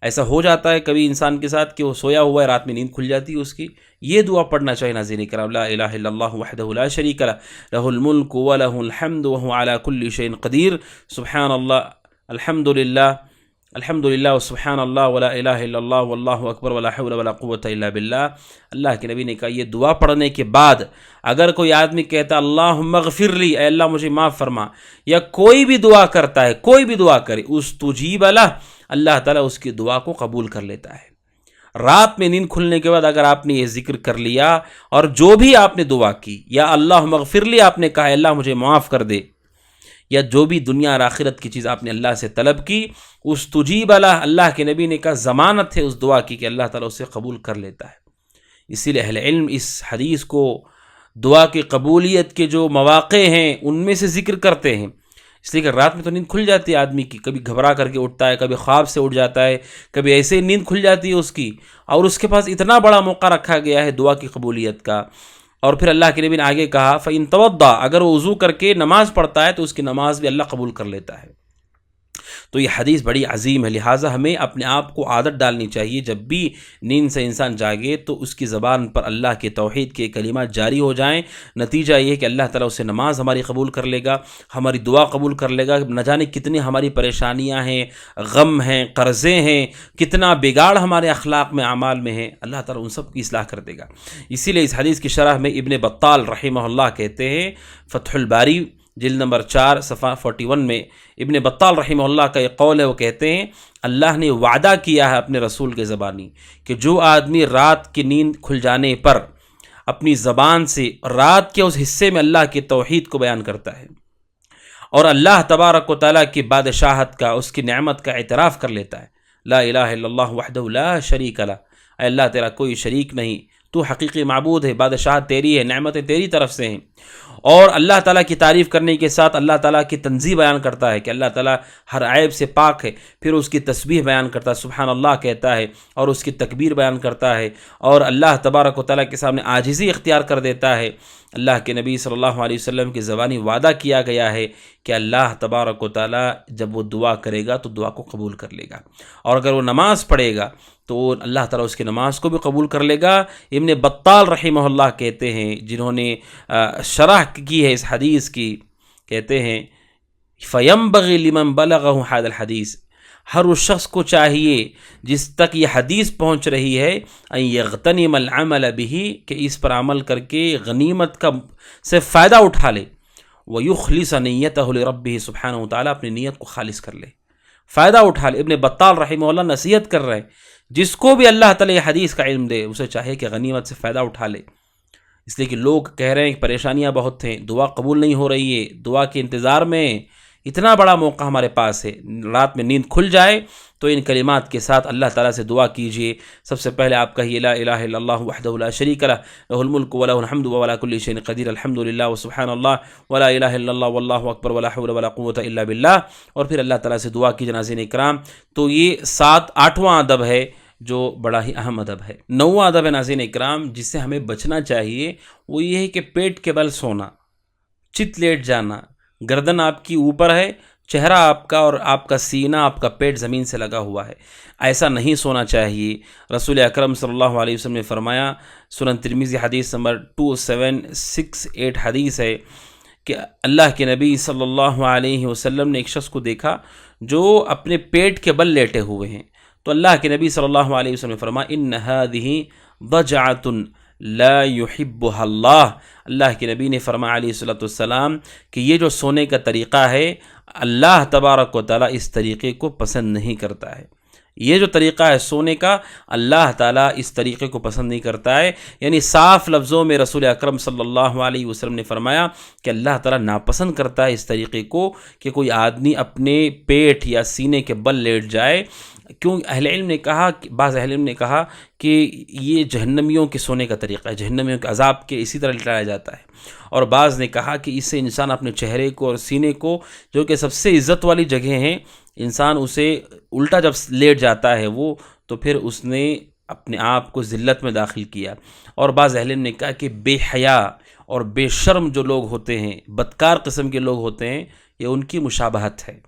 ایسا ہو جاتا ہے کبھی انسان کے ساتھ کہ وہ سویا ہوا ہے، رات میں نیند کھل جاتی ہے اس کی، یہ دعا پڑھنا چاہیے ناظرین کرام، لا الہ الا اللہ وحدہ لا شریک لہ، لہ الملک ولہ الحمد وہو علی کل شیء قدیر، سبحان اللہ، الحمد للہ وسبحان اللہ ولا الہ الا اللہ واللہ اکبر ولا حول ولا قوة الا باللہ۔ اللہ کے نبی نے کہا یہ دعا پڑھنے کے بعد اگر کوئی آدمی کہتا اللہم اغفر لی، اے اللہ مجھے معاف فرما، یا کوئی بھی دعا کرتا ہے، کوئی بھی دعا کرے، استجیب لہ، اللہ تعالیٰ اس کی دعا کو قبول کر لیتا ہے۔ رات میں نیند کھلنے کے بعد اگر آپ نے یہ ذکر کر لیا اور جو بھی آپ نے دعا کی، یا اللہم اغفر لی آپ نے کہا، اللہ مجھے معاف کر دے، یا جو بھی دنیا اور آخرت کی چیز آپ نے اللہ سے طلب کی، استجیب لہ، اللہ کے نبی نے کہا ضمانت ہے اس دعا کی کہ اللہ تعالیٰ اسے قبول کر لیتا ہے۔ اسی لیے اہل علم اس حدیث کو دعا کی قبولیت کے جو مواقع ہیں ان میں سے ذکر کرتے ہیں، اس لیے کہ رات میں تو نیند کھل جاتی ہے آدمی کی، کبھی گھبرا کر کے اٹھتا ہے، کبھی خواب سے اٹھ جاتا ہے، کبھی ایسے ہی نیند کھل جاتی ہے اس کی، اور اس کے پاس اتنا بڑا موقع رکھا گیا ہے دعا کی قبولیت کا۔ اور پھر اللہ کے نبی نے آگے کہا، فَإِن تَوَضَّأَ، اگر وہ وضو کر کے نماز پڑھتا ہے تو اس کی نماز بھی اللہ قبول کر لیتا ہے۔ تو یہ حدیث بڑی عظیم ہے، لہٰذا ہمیں اپنے آپ کو عادت ڈالنی چاہیے، جب بھی نیند سے انسان جاگے تو اس کی زبان پر اللہ کے توحید کے کلمات جاری ہو جائیں، نتیجہ یہ کہ اللہ تعالیٰ اسے نماز ہماری قبول کر لے گا، ہماری دعا قبول کر لے گا، نہ جانے کتنی ہماری پریشانیاں ہیں، غم ہیں، قرضے ہیں، کتنا بگاڑ ہمارے اخلاق میں، اعمال میں ہیں، اللہ تعالیٰ ان سب کی اصلاح کر دے گا۔ اسی لیے اس حدیث کی شرح میں ابن بطال رحمہ اللہ کہتے ہیں، فتح الباری جلد نمبر 4 صفحہ 41 میں ابن بطال رحمہ اللہ کا ایک قول ہے، وہ کہتے ہیں اللہ نے وعدہ کیا ہے اپنے رسول کے زبانی کہ جو آدمی رات کی نیند کھل جانے پر اپنی زبان سے رات کے اس حصے میں اللہ کی توحید کو بیان کرتا ہے اور اللہ تبارک و تعالیٰ کی بادشاہت کا، اس کی نعمت کا اعتراف کر لیتا ہے، لا الہ الا اللہ وحدہ لا شریک لہ، اے اللہ تیرا کوئی شریک نہیں، تو حقیقی معبود ہے، بادشاہت تیری ہے، نعمتیں تیری طرف سے ہیں، اور اللہ تعالیٰ کی تعریف کرنے کے ساتھ اللہ تعالیٰ کی تنزیہ بیان کرتا ہے کہ اللہ تعالیٰ ہر عیب سے پاک ہے، پھر اس کی تسبیح بیان کرتا ہے، سبحان اللہ کہتا ہے، اور اس کی تکبیر بیان کرتا ہے، اور اللہ تبارک و تعالیٰ کے سامنے عاجزی اختیار کر دیتا ہے۔ اللہ کے نبی صلی اللہ علیہ وسلم کی زبانی وعدہ کیا گیا ہے کہ اللہ تبارک و تعالیٰ جب وہ دعا کرے گا تو دعا کو قبول کر لے گا، اور اگر وہ نماز پڑھے گا تو اللہ تعالیٰ اس کی نماز کو بھی قبول کر لے گا۔ ابن بطال رحمہ اللہ کہتے ہیں، جنہوں نے شرح کی ہے اس حدیث کی، کہتے ہیں فَيَنبَغِي لِمَنْ بَلَغَهُ هَذَا الْحَدِيث، ہر اس شخص کو چاہیے جس تک یہ حدیث پہنچ رہی ہے، ان یغتنم العمل به، کہ اس پر عمل کر کے غنیمت کا سے فائدہ اٹھا لے، ویخلص نیتہ لربہ سبحانہ وتعالی، اپنی نیت کو خالص کر لے، فائدہ اٹھا لے۔ ابن بطال رحمہ اللہ نصیحت کر رہے ہیں جس کو بھی اللہ تعالیٰ یہ حدیث کا علم دے، اسے چاہیے کہ غنیمت سے فائدہ اٹھا لے، اس لیے کہ لوگ کہہ رہے ہیں کہ پریشانیاں بہت ہیں، دعا قبول نہیں ہو رہی ہے، دعا کے انتظار میں، اتنا بڑا موقع ہمارے پاس ہے، رات میں نیند کھل جائے تو ان کلمات کے ساتھ اللہ تعالیٰ سے دعا کیجئے۔ سب سے پہلے آپ کہیے لا الہ الا اللہ وحدہ لا شریک لہ، لہ الملک ولہ الحمد وهو علی کل شیء قدیر، الحمد للہ وسبحان اللہ ولا الہ الا اللہ واللہ اکبر ولا حول ولا قوة الا باللہ، اور پھر اللہ تعالیٰ سے دعا کی۔ ناظرین اکرام، تو یہ 8واں ادب ہے جو بڑا ہی اہم ادب ہے۔ 9واں ادب ہے ناظرین اکرام جس سے ہمیں بچنا چاہیے، وہ یہ ہے کہ پیٹ کے بل سونا، چت لیٹ جانا، گردن آپ کی اوپر ہے چہرہ آپ کا اور آپ کا سینہ، آپ کا پیٹ زمین سے لگا ہوا ہے، ایسا نہیں سونا چاہیے۔ رسول اکرم صلی اللہ علیہ وسلم نے فرمایا، سنن ترمذی حدیث نمبر 2768 حدیث ہے کہ اللہ کے نبی صلی اللہ علیہ وسلم نے ایک شخص کو دیکھا جو اپنے پیٹ کے بل لیٹے ہوئے ہیں، تو اللہ کے نبی صلی اللہ علیہ وسلم نے فرمایا ان هذه ضجعۃ لا يحبها اللہ کے نبی نے فرمایا علیہ الصلوۃ والسلام کہ یہ جو سونے کا طریقہ ہے، اللہ تبارک و تعالیٰ اس طریقے کو پسند نہیں کرتا ہے۔ یہ جو طریقہ ہے سونے کا، اللہ تعالیٰ اس طریقے کو پسند نہیں کرتا ہے۔ یعنی صاف لفظوں میں رسول اکرم صلی اللہ علیہ وسلم نے فرمایا کہ اللہ تعالیٰ ناپسند کرتا ہے اس طریقے کو کہ کوئی آدمی اپنے پیٹ یا سینے کے بل لیٹ جائے۔ کیوں اہل علم نے کہا، بعض اہل علم نے کہا کہ یہ جہنمیوں کے سونے کا طریقہ ہے، جہنمیوں کے عذاب کے اسی طرح لٹایا جاتا ہے، اور بعض نے کہا کہ اس سے انسان اپنے چہرے کو اور سینے کو، جو کہ سب سے عزت والی جگہ ہیں، انسان اسے الٹا جب لیٹ جاتا ہے وہ، تو پھر اس نے اپنے آپ کو ذلت میں داخل کیا۔ اور بعض اہل علم نے کہا کہ بے حیا اور بے شرم جو لوگ ہوتے ہیں، بدکار قسم کے لوگ ہوتے ہیں، یہ ان کی مشابہت ہے۔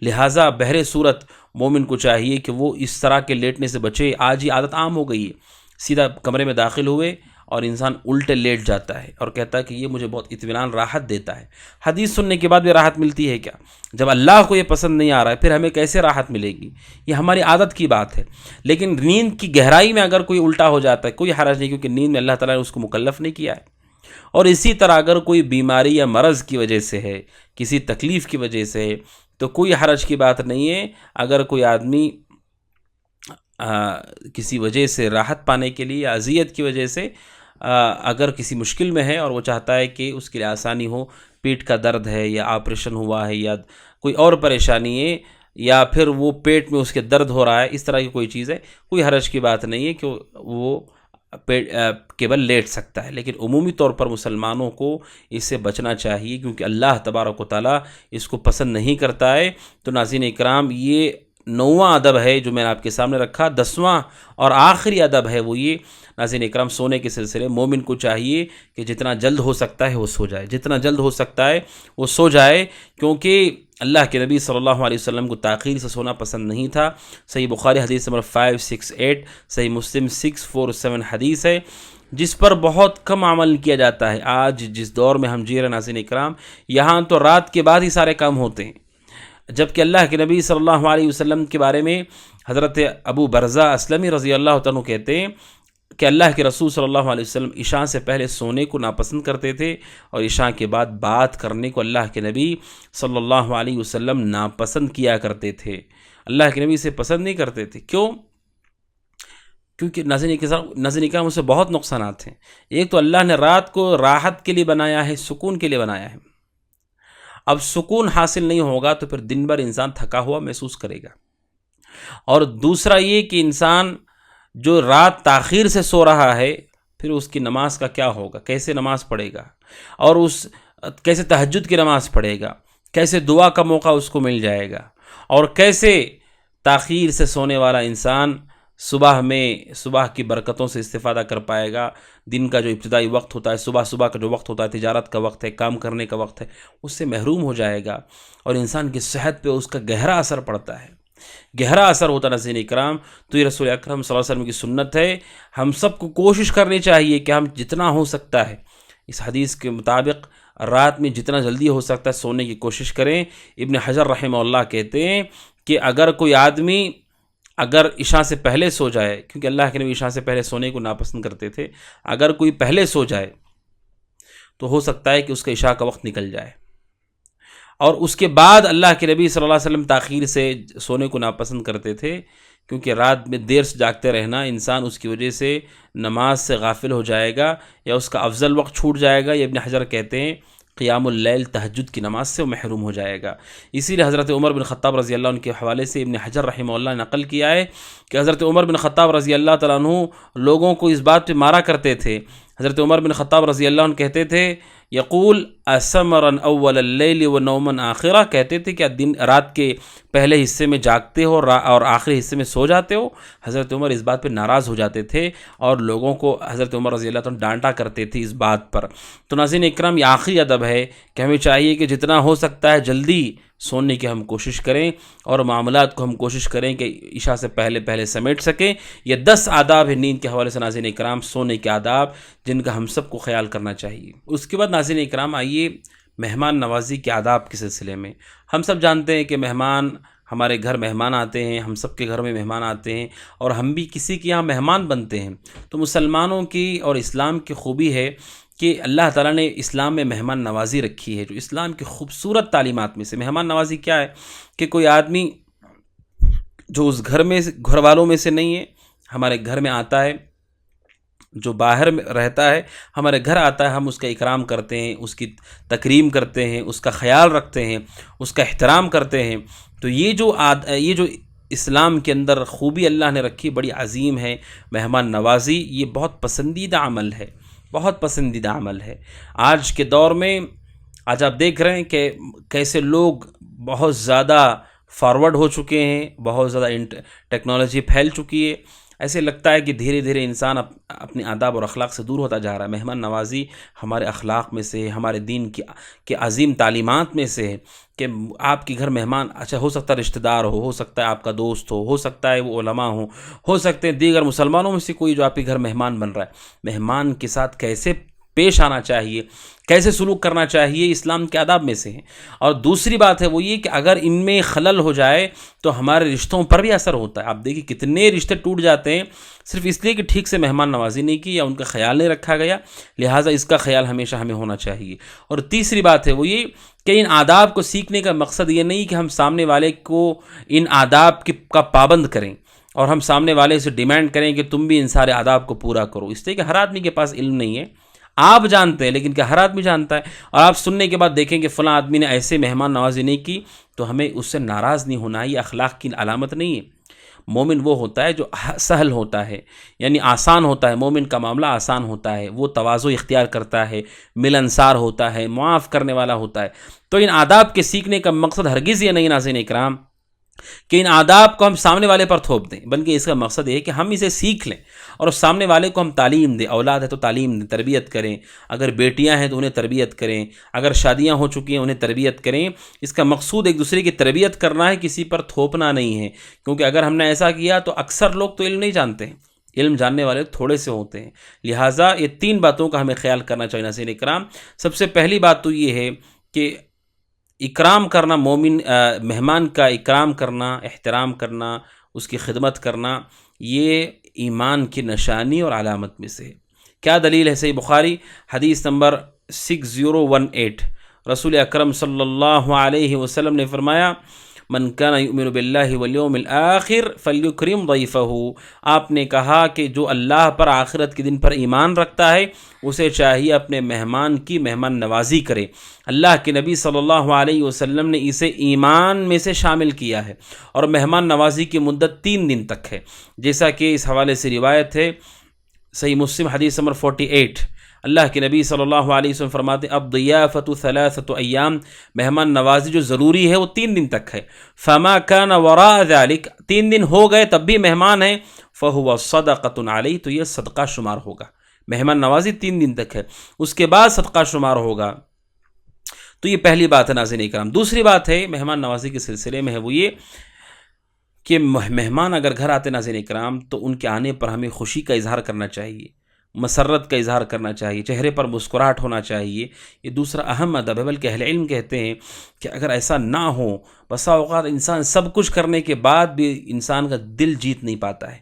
لہٰذا بہر صورت مومن کو چاہیے کہ وہ اس طرح کے لیٹنے سے بچے۔ آج یہ عادت عام ہو گئی ہے، سیدھا کمرے میں داخل ہوئے اور انسان الٹے لیٹ جاتا ہے اور کہتا ہے کہ یہ مجھے بہت اطمینان، راحت دیتا ہے۔ حدیث سننے کے بعد بھی راحت ملتی ہے کیا؟ جب اللہ کو یہ پسند نہیں آ رہا ہے پھر ہمیں کیسے راحت ملے گی؟ یہ ہماری عادت کی بات ہے۔ لیکن نیند کی گہرائی میں اگر کوئی الٹا ہو جاتا ہے کوئی حرج نہیں، کیونکہ نیند میں اللہ تعالیٰ نے اس کو مکلف نہیں کیا ہے۔ اور اسی طرح اگر کوئی بیماری یا مرض کی وجہ سے ہے، کسی تکلیف کی وجہ سے ہے، تو کوئی حرج کی بات نہیں ہے۔ اگر کوئی آدمی کسی وجہ سے راحت پانے کے لیے یا اذیت کی وجہ سے اگر کسی مشکل میں ہے اور وہ چاہتا ہے کہ اس کے لیے آسانی ہو، پیٹ کا درد ہے یا آپریشن ہوا ہے یا کوئی اور پریشانی ہے، یا پھر وہ پیٹ میں اس کے درد ہو رہا ہے، اس طرح کی کوئی چیز ہے، کوئی حرج کی بات نہیں ہے کہ وہ کیبل لیٹ سکتا ہے۔ لیکن عمومی طور پر مسلمانوں کو اس سے بچنا چاہیے، کیونکہ اللہ تبارک و تعالیٰ اس کو پسند نہیں کرتا ہے۔ تو ناظرین اکرام، یہ 9واں ادب ہے جو میں نے آپ کے سامنے رکھا۔ 10واں اور آخری ادب ہے وہ یہ، ناظرین اکرام، سونے کے سلسلے مومن کو چاہیے کہ جتنا جلد ہو سکتا ہے وہ سو جائے، جتنا جلد ہو سکتا ہے وہ سو جائے، کیونکہ اللہ کے نبی صلی اللہ علیہ وسلم کو تاخیر سے سونا پسند نہیں تھا۔ صحیح بخاری حدیث نمبر 568، صحیح مسلم 647 حدیث ہے، جس پر بہت کم عمل کیا جاتا ہے۔ آج جس دور میں ہم جی رہے ہیں ناظرین اکرام، یہاں تو رات کے بعد ہی سارے کام ہوتے ہیں، جبکہ اللہ کے نبی صلی اللہ علیہ وسلم کے بارے میں حضرت ابو برزہ اسلمی رضی اللہ عنہ کہتے ہیں کہ اللہ کے رسول صلی اللہ علیہ وسلم عشاء سے پہلے سونے کو ناپسند کرتے تھے، اور عشاء کے بعد بات کرنے کو اللہ کے نبی صلی اللہ علیہ وسلم ناپسند کیا کرتے تھے۔ اللہ کے نبی اسے پسند نہیں کرتے تھے۔ کیوں؟ کیونکہ ناظرین کرام اس سے بہت نقصانات ہیں۔ ایک تو اللہ نے رات کو راحت کے لیے بنایا ہے، سکون کے لیے بنایا ہے۔ اب سکون حاصل نہیں ہوگا تو پھر دن بھر انسان تھکا ہوا محسوس کرے گا۔ اور دوسرا یہ کہ انسان جو رات تاخیر سے سو رہا ہے، پھر اس کی نماز کا کیا ہوگا، کیسے نماز پڑھے گا، اور کیسے تہجد کی نماز پڑھے گا، کیسے دعا کا موقع اس کو مل جائے گا، اور کیسے تاخیر سے سونے والا انسان صبح کی برکتوں سے استفادہ کر پائے گا۔ دن کا جو ابتدائی وقت ہوتا ہے، صبح کا جو وقت ہوتا ہے، تجارت کا وقت ہے، کام کرنے کا وقت ہے، اس سے محروم ہو جائے گا، اور انسان کی صحت پہ اس کا گہرا اثر پڑتا ہے، گہرا اثر ہوتا ہے۔ ناظرین اکرام، تو یہ رسول اکرم صلی اللہ علیہ وسلم کی سنت ہے۔ ہم سب کو کوشش کرنی چاہیے کہ ہم جتنا ہو سکتا ہے اس حدیث کے مطابق رات میں جتنا جلدی ہو سکتا ہے سونے کی کوشش کریں۔ ابن حجر رحمہ اللہ کہتے ہیں کہ اگر کوئی آدمی عشاء سے پہلے سو جائے، کیونکہ اللہ کے نبی عشاء سے پہلے سونے کو ناپسند کرتے تھے، اگر کوئی پہلے سو جائے تو ہو سکتا ہے کہ اس کا عشاء کا وقت نکل جائے، اور اس کے بعد اللہ کے نبی صلی اللہ علیہ وسلم تاخیر سے سونے کو ناپسند کرتے تھے، کیونکہ رات میں دیر سے جاگتے رہنا انسان اس کی وجہ سے نماز سے غافل ہو جائے گا، یا اس کا افضل وقت چھوٹ جائے گا۔ یہ ابن حجر کہتے ہیں قیام اللیل، تہجد کی نماز سے وہ محروم ہو جائے گا۔ اسی لیے حضرت عمر بن خطاب رضی اللہ عنہ کے حوالے سے ابن حجر رحمہ اللہ نے نقل کیا ہے کہ حضرت عمر بن خطاب رضی اللہ تعالیٰ عنہ لوگوں کو اس بات پہ مارا کرتے تھے۔ حضرت عمر بن خطاب رضی اللہ عنہ کہتے تھے، یقول اسمرن اول اللیل و نومن آخرہ، کہتے تھے کہ رات کے پہلے حصے میں جاگتے ہو اور آخری حصے میں سو جاتے ہو۔ حضرت عمر اس بات پہ ناراض ہو جاتے تھے اور لوگوں کو حضرت عمر رضی اللہ عنہ ڈانٹا کرتے تھے اس بات پر۔ تو ناظرین اکرام، یہ آخری ادب ہے کہ ہمیں چاہیے کہ جتنا ہو سکتا ہے جلدی سونے کی ہم کوشش کریں اور معاملات کو ہم کوشش کریں کہ عشاء سے پہلے سمیٹ سکیں۔ یہ 10 آداب ہیں نیند کے حوالے سے ناظرین اکرام، سونے کے آداب جن کا ہم سب کو خیال کرنا چاہیے۔ اس کے بعد ناظرین اکرام آئیے مہمان نوازی کے آداب کے سلسلے میں۔ ہم سب جانتے ہیں کہ ہمارے گھر مہمان آتے ہیں، ہم سب کے گھر میں مہمان آتے ہیں اور ہم بھی کسی کے یہاں مہمان بنتے ہیں۔ تو مسلمانوں کی اور اسلام کی خوبی ہے کہ اللہ تعالیٰ نے اسلام میں مہمان نوازی رکھی ہے، جو اسلام کی خوبصورت تعلیمات میں سے مہمان نوازی کیا ہے کہ کوئی آدمی جو اس گھر والوں میں سے نہیں ہے، ہمارے گھر میں آتا ہے، جو باہر میں رہتا ہے ہمارے گھر آتا ہے، ہم اس کا اکرام کرتے ہیں، اس کی تکریم کرتے ہیں، اس کا خیال رکھتے ہیں، اس کا احترام کرتے ہیں۔ تو یہ جو اسلام کے اندر خوبی اللہ نے رکھی بڑی عظیم ہے، مہمان نوازی، یہ بہت پسندیدہ عمل ہے، بہت پسندیدہ عمل ہے۔ آج کے دور میں آج آپ دیکھ رہے ہیں کہ کیسے لوگ بہت زیادہ فارورڈ ہو چکے ہیں، بہت زیادہ ٹیکنالوجی پھیل چکی ہے۔ ایسے لگتا ہے کہ دھیرے دھیرے انسان اپنے آداب اور اخلاق سے دور ہوتا جا رہا ہے۔ مہمان نوازی ہمارے اخلاق میں سے ہے، ہمارے دین کی عظیم تعلیمات میں سے ہے کہ آپ کے گھر مہمان، اچھا ہو سکتا ہے رشتہ دار ہو سکتا ہے آپ کا دوست ہو سکتا ہے وہ علماء ہو سکتے ہیں دیگر مسلمانوں میں سے کوئی جو آپ کے گھر مہمان بن رہا ہے۔ مہمان کے ساتھ کیسے پیش آنا چاہیے، کیسے سلوک کرنا چاہیے، اسلام کے آداب میں سے ہے۔ اور دوسری بات ہے وہ یہ کہ اگر ان میں خلل ہو جائے تو ہمارے رشتوں پر بھی اثر ہوتا ہے۔ آپ دیکھیے کتنے رشتے ٹوٹ جاتے ہیں صرف اس لیے کہ ٹھیک سے مہمان نوازی نہیں کی یا ان کا خیال نہیں رکھا گیا، لہٰذا اس کا خیال ہمیشہ ہمیں ہونا چاہیے۔ اور تیسری بات ہے وہ یہ کہ ان آداب کو سیکھنے کا مقصد یہ نہیں کہ ہم سامنے والے کو ان آداب کا پابند کریں اور ہم سامنے والے سے ڈیمانڈ کریں کہ تم بھی ان سارے آداب کو پورا کرو، اس لیے کہ ہر آدمی کے پاس علم نہیں ہے۔ آپ جانتے ہیں لیکن کیا ہر آدمی جانتا ہے؟ اور آپ سننے کے بعد دیکھیں کہ فلاں آدمی نے ایسے مہمان نوازی نہیں کی تو ہمیں اس سے ناراض نہیں ہونا ہے، یہ اخلاق کی علامت نہیں ہے۔ مومن وہ ہوتا ہے جو سہل ہوتا ہے، یعنی آسان ہوتا ہے، مومن کا معاملہ آسان ہوتا ہے، وہ تواضع اختیار کرتا ہے، ملنسار ہوتا ہے، معاف کرنے والا ہوتا ہے۔ تو ان آداب کے سیکھنے کا مقصد ہرگز یہ نہیں ناظرین اکرام کہ ان آداب کو ہم سامنے والے پر تھوپ دیں، بلکہ اس کا مقصد یہ ہے کہ ہم اسے سیکھ لیں اور سامنے والے کو ہم تعلیم دیں۔ اولاد ہے تو تعلیم دیں، تربیت کریں، اگر بیٹیاں ہیں تو انہیں تربیت کریں، اگر شادیاں ہو چکی ہیں انہیں تربیت کریں۔ اس کا مقصود ایک دوسرے کی تربیت کرنا ہے، کسی پر تھوپنا نہیں ہے، کیونکہ اگر ہم نے ایسا کیا تو اکثر لوگ تو علم نہیں جانتے ہیں، علم جاننے والے تھوڑے سے ہوتے ہیں۔ لہٰذا یہ 3 باتوں کا ہمیں خیال کرنا چاہیے ناظرین اکرام۔ سب سے پہلی بات تو یہ ہے کہ اکرام کرنا، مہمان کا اکرام کرنا، احترام کرنا، اس کی خدمت کرنا، یہ ایمان کی نشانی اور علامت میں سے ہے۔ کیا دلیل ہے؟ صحیح بخاری حدیث نمبر 6018، رسول اکرم صلی اللہ علیہ وسلم نے فرمایا من کان یؤمن باللہ والیوم الآخر فلیکرم ضیفہ۔ آپ نے کہا کہ جو اللہ پر، آخرت کے دن پر ایمان رکھتا ہے اسے چاہیے اپنے مہمان کی مہمان نوازی کرے۔ اللہ کے نبی صلی اللہ علیہ وسلم نے اسے ایمان میں سے شامل کیا ہے، اور مہمان نوازی کی مدت 3 دن تک ہے، جیسا کہ اس حوالے سے روایت ہے صحیح مسلم حدیث نمبر 48۔ اللہ کے نبی صلی اللہ علیہ وسلم فرماتے ہیں الضیافۃ 3 ایام، مہمان نوازی جو ضروری ہے وہ 3 دن تک ہے۔ فما کان وراء ذلك، 3 دن ہو گئے تب بھی مہمان ہیں، فہو صدقۃ علیہ، تو یہ صدقہ شمار ہوگا۔ مہمان نوازی 3 دن تک ہے، اس کے بعد صدقہ شمار ہوگا۔ تو یہ پہلی بات ہے ناظرین اکرام۔ دوسری بات ہے مہمان نوازی کے سلسلے میں ہے وہ یہ کہ مہمان اگر گھر آتے ناظرین اکرام تو ان کے آنے پر ہمیں خوشی کا اظہار کرنا چاہیے، مسرت کا اظہار کرنا چاہیے، چہرے پر مسکراہٹ ہونا چاہیے۔ یہ دوسرا اہم ادب ہے، بلکہ اہل علم کہتے ہیں کہ اگر ایسا نہ ہو، بسا اوقات انسان سب کچھ کرنے کے بعد بھی انسان کا دل جیت نہیں پاتا ہے،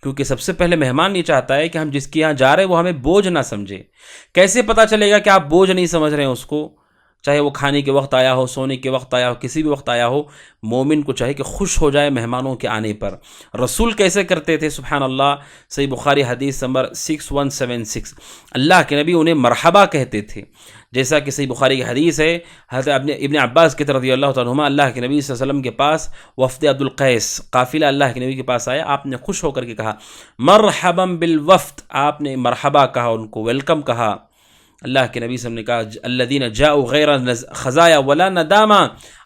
کیونکہ سب سے پہلے مہمان یہ چاہتا ہے کہ ہم جس کے یہاں جا رہے ہیں وہ ہمیں بوجھ نہ سمجھے۔ کیسے پتہ چلے گا کہ آپ بوجھ نہیں سمجھ رہے ہیں اس کو؟ چاہے وہ کھانے کے وقت آیا ہو، سونے کے وقت آیا ہو، کسی بھی وقت آیا ہو، مومن کو چاہے کہ خوش ہو جائے مہمانوں کے آنے پر۔ رسول کیسے کرتے تھے؟ سبحان اللہ، صحیح بخاری حدیث نمبر 6176، اللہ کے نبی انہیں مرحبا کہتے تھے، جیسا کہ صحیح بخاری کی حدیث ہے، حضرت ابن عباس کی رضی اللہ تعالیٰ عنہما اللہ کے نبی صلی اللہ علیہ وسلم کے پاس وفد عبد القیس قافلہ اللہ کے نبی کے پاس آیا، آپ نے خوش ہو کر کے کہا مرحبا بالوفد، آپ نے مرحبا کہا، ان کو ویلکم کہا۔ اللہ کے نبی صلی اللہ علیہ وسلم نے کہا الذین جاؤوا غیر خزایا ولا ندامہ،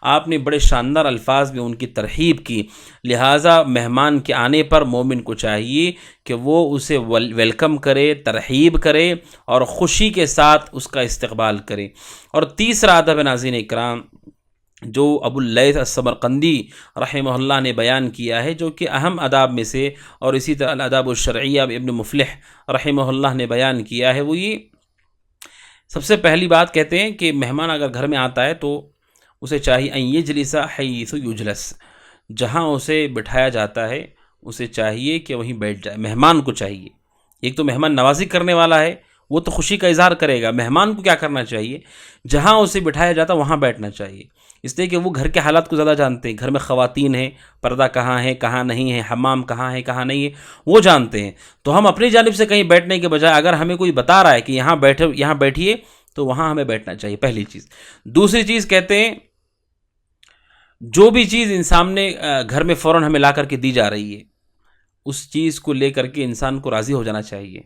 آپ نے بڑے شاندار الفاظ میں ان کی ترحیب کی۔ لہٰذا مہمان کے آنے پر مومن کو چاہیے کہ وہ اسے ویلکم کرے، ترحیب کرے اور خوشی کے ساتھ اس کا استقبال کرے۔ اور تیسرا ادب ناظرین اکرام جو ابو اللیث السمرقندی رحمہ اللہ نے بیان کیا ہے، جو کہ اہم آداب میں سے، اور اسی طرح الآداب الشرعیہ ابن مفلح رحمہ اللہ نے بیان کیا ہے، وہ یہ سب سے پہلی بات کہتے ہیں کہ مہمان اگر گھر میں آتا ہے تو اسے چاہیے ان یجلس حیث یجلس، جہاں اسے بٹھایا جاتا ہے اسے چاہیے کہ وہیں بیٹھ جائے۔ مہمان کو چاہیے، ایک تو مہمان نوازی کرنے والا ہے، وہ تو خوشی کا اظہار کرے گا، مہمان کو کیا کرنا چاہیے؟ جہاں اسے بٹھایا جاتا وہاں بیٹھنا چاہیے، اس لیے کہ وہ گھر کے حالات کو زیادہ جانتے ہیں، گھر میں خواتین ہیں، پردہ کہاں ہے کہاں نہیں ہے، حمام کہاں ہے کہاں نہیں ہے، وہ جانتے ہیں۔ تو ہم اپنی جانب سے کہیں بیٹھنے کے بجائے اگر ہمیں کوئی بتا رہا ہے کہ یہاں بیٹھیے تو وہاں ہمیں بیٹھنا چاہیے، پہلی چیز۔ دوسری چیز کہتے ہیں جو بھی چیز سامنے گھر میں فوراً ہمیں لا کر کے دی جا رہی ہے، اس چیز کو لے کر کے انسان کو راضی ہو جانا چاہیے،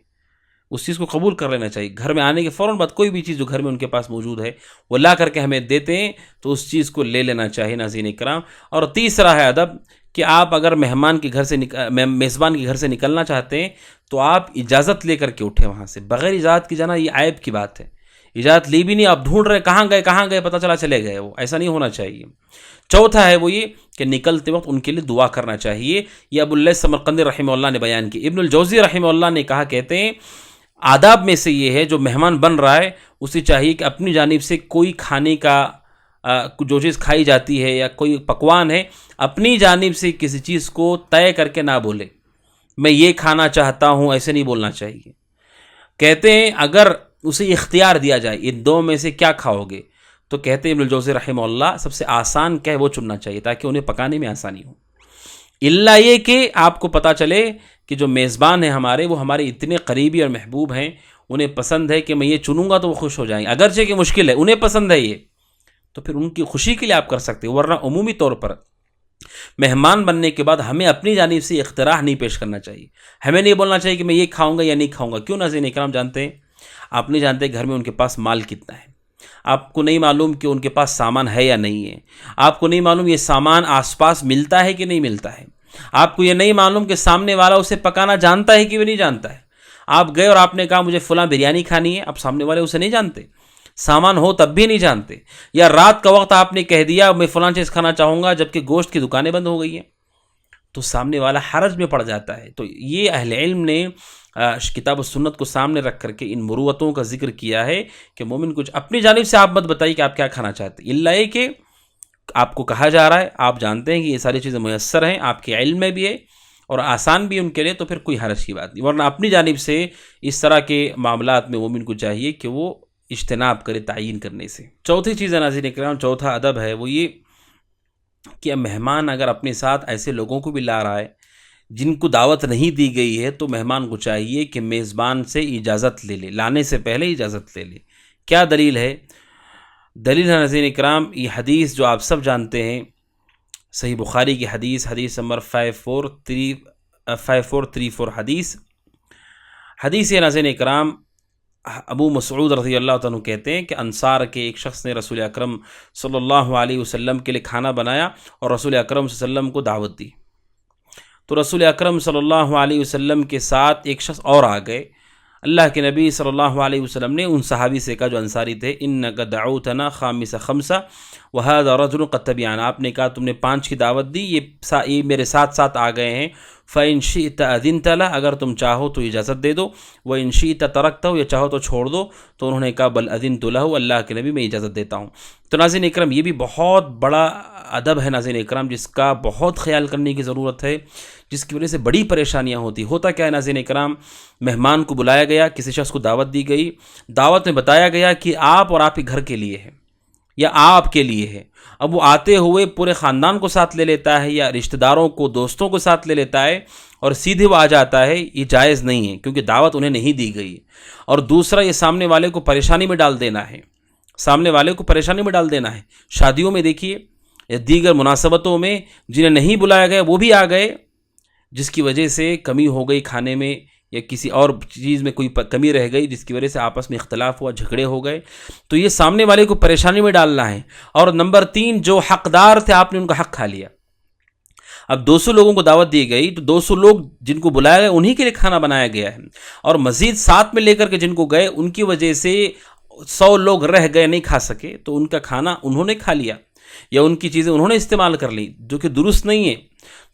اس چیز کو قبول کر لینا چاہیے۔ گھر میں آنے کے فوراً بعد کوئی بھی چیز جو گھر میں ان کے پاس موجود ہے وہ لا کر کے ہمیں دیتے ہیں تو اس چیز کو لے لینا چاہیے ناظرین کرام۔ اور تیسرا ہے ادب کہ آپ اگر میزبان کے گھر سے نکلنا چاہتے ہیں تو آپ اجازت لے کر کے اٹھیں وہاں سے، بغیر اجازت کی جانا یہ عیب کی بات ہے۔ اجازت لی بھی نہیں، آپ ڈھونڈ رہے کہاں گئے پتہ چلا چلے گئے، وہ ایسا نہیں ہونا چاہیے۔ چوتھا ہے وہ یہ کہ نکلتے وقت ان کے لیے دعا کرنا چاہیے، یہ ابو اللیث سمرقندی رحمہ اللہ نے بیان کی۔ ابن الجوزی رحمہ اللہ نے کہا، کہتے ہیں آداب میں سے یہ ہے جو مہمان بن رہا ہے اسے چاہیے کہ اپنی جانب سے کوئی کھانے کا جو چیز کھائی جاتی ہے یا کوئی پکوان ہے، اپنی جانب سے کسی چیز کو طے کر کے نہ بولے، میں یہ کھانا چاہتا ہوں، ایسے نہیں بولنا چاہیے۔ کہتے ہیں اگر اسے اختیار دیا جائے ان دو میں سے کیا کھاؤ گے، تو کہتے ہیں ابن الجوزی رحمہ اللہ سب سے آسان کیا ہے وہ چننا چاہیے تاکہ انہیں پکانے میں آسانی ہو۔ الا یہ کہ آپ کو پتہ چلے کہ جو میزبان ہیں ہمارے وہ ہمارے اتنے قریبی اور محبوب ہیں، انہیں پسند ہے کہ میں یہ چنوں گا تو وہ خوش ہو جائیں گے، اگرچہ کہ مشکل ہے، انہیں پسند ہے یہ، تو پھر ان کی خوشی کے لیے آپ کر سکتے ہیں۔ ورنہ عمومی طور پر مہمان بننے کے بعد ہمیں اپنی جانب سے اقتراح نہیں پیش کرنا چاہیے، ہمیں نہیں بولنا چاہیے کہ میں یہ کھاؤں گا یا نہیں کھاؤں گا۔ کیوں ناظرین اکرام جانتے ہیں، آپ نہیں جانتے گھر میں ان کے پاس مال کتنا ہے، آپ کو نہیں معلوم کہ ان کے پاس سامان ہے یا نہیں ہے، آپ کو نہیں معلوم یہ سامان آس پاس ملتا ہے کہ نہیں ملتا ہے، آپ کو یہ نہیں معلوم کہ سامنے والا اسے پکانا جانتا ہے کہ وہ نہیں جانتا ہے۔ آپ گئے اور آپ نے کہا مجھے فلاں بریانی کھانی ہے، اب سامنے والے اسے نہیں جانتے، سامان ہو تب بھی نہیں جانتے، یا رات کا وقت آپ نے کہہ دیا میں فلاں چیز کھانا چاہوں گا جبکہ گوشت کی دکانیں بند ہو گئی ہیں، تو سامنے والا حرج میں پڑ جاتا ہے۔ تو یہ اہل علم نے کتاب و سنت کو سامنے رکھ کر کے ان مروتوں کا ذکر کیا ہے کہ مومن کچھ اپنی جانب سے آپ مت بتائیے کہ آپ کیا کھانا چاہتے ہیں، الا یہ کہ آپ کو کہا جا رہا ہے، آپ جانتے ہیں کہ یہ ساری چیزیں میسر ہیں، آپ کے علم میں بھی ہے اور آسان بھی ان کے لیے، تو پھر کوئی حرج کی بات نہیں۔ ورنہ اپنی جانب سے اس طرح کے معاملات میں مومن کو چاہیے کہ وہ اجتناب کرے تعیین کرنے سے۔ چوتھی چیز ناظرین کرام، چوتھا ادب ہے وہ یہ کہ مہمان اگر اپنے ساتھ ایسے لوگوں کو بھی لا رہا ہے جن کو دعوت نہیں دی گئی ہے، تو مہمان کو چاہیے کہ میزبان سے اجازت لے لے، لانے سے پہلے اجازت لے لے۔ کیا دلیل ہے؟ دلیل ہے ناظرین اکرام یہ حدیث جو آپ سب جانتے ہیں، صحیح بخاری کی حدیث نمبر 5434 حدیث ہے ناظرین اکرام۔ ابو مسعود رضی اللہ عنہ کہتے ہیں کہ انصار کے ایک شخص نے رسول اکرم صلی اللہ علیہ وسلم کے لیے کھانا بنایا اور رسول اکرم صلی اللہ علیہ وسلم کو دعوت دی، تو رسول اکرم صلی اللہ علیہ وسلم کے ساتھ ایک شخص اور آ گئے۔ اللہ کے نبی صلی اللہ علیہ وسلم نے ان صحابی سے کہا جو انصاری تھے، انک دعوتنا خامس خمسہ وہذا رجل قد تبعنا، آپ نے کہا تم نے 5 کی دعوت دی، یہ میرے ساتھ آ گئے ہیں، فإن شئت أذنت له، اگر تم چاہو تو اجازت دے دو، وإن شئت ترکته، یا چاہو تو چھوڑ دو، تو انہوں نے کہا بل أذنت له، اللہ کے نبی میں اجازت دیتا ہوں۔ تو ناظرین اکرام یہ بھی بہت بڑا ادب ہے ناظرین اکرام، جس کا بہت خیال کرنے کی ضرورت ہے، جس کی وجہ سے بڑی پریشانیاں ہوتا کیا ہے ناظرین اکرام، مہمان کو بلایا گیا، کسی شخص کو دعوت دی گئی، دعوت میں بتایا گیا کہ آپ اور آپ کے گھر کے لیے ہے یا آپ کے لیے ہے، اب وہ آتے ہوئے پورے خاندان کو ساتھ لے لیتا ہے یا رشتہ داروں کو دوستوں کو ساتھ لے لیتا ہے اور سیدھے وہ آ جاتا ہے، یہ جائز نہیں ہے کیونکہ دعوت انہیں نہیں دی گئی۔ اور دوسرا یہ سامنے والے کو پریشانی میں ڈال دینا ہے، شادیوں میں دیکھیے یا دیگر مناسبتوں میں جنہیں نہیں بلایا گیا وہ بھی آ گئے، جس کی وجہ سے کمی ہو گئی کھانے میں یا کسی اور چیز میں کوئی کمی رہ گئی، جس کی وجہ سے آپس میں اختلاف ہوا، جھگڑے ہو گئے، تو یہ سامنے والے کو پریشانی میں ڈالنا ہے۔ اور نمبر 3، جو حقدار تھے آپ نے ان کا حق کھا لیا۔ اب 200 لوگوں کو دعوت دی گئی تو 200 لوگ جن کو بلایا گیا انہی کے لیے کھانا بنایا گیا ہے، اور مزید ساتھ میں لے کر کے جن کو گئے ان کی وجہ سے 100 لوگ رہ گئے، نہیں کھا سکے، تو ان کا کھانا انہوں نے کھا لیا۔ یا ان کی چیزیں انہوں نے استعمال کر لی جو کہ درست نہیں ہے.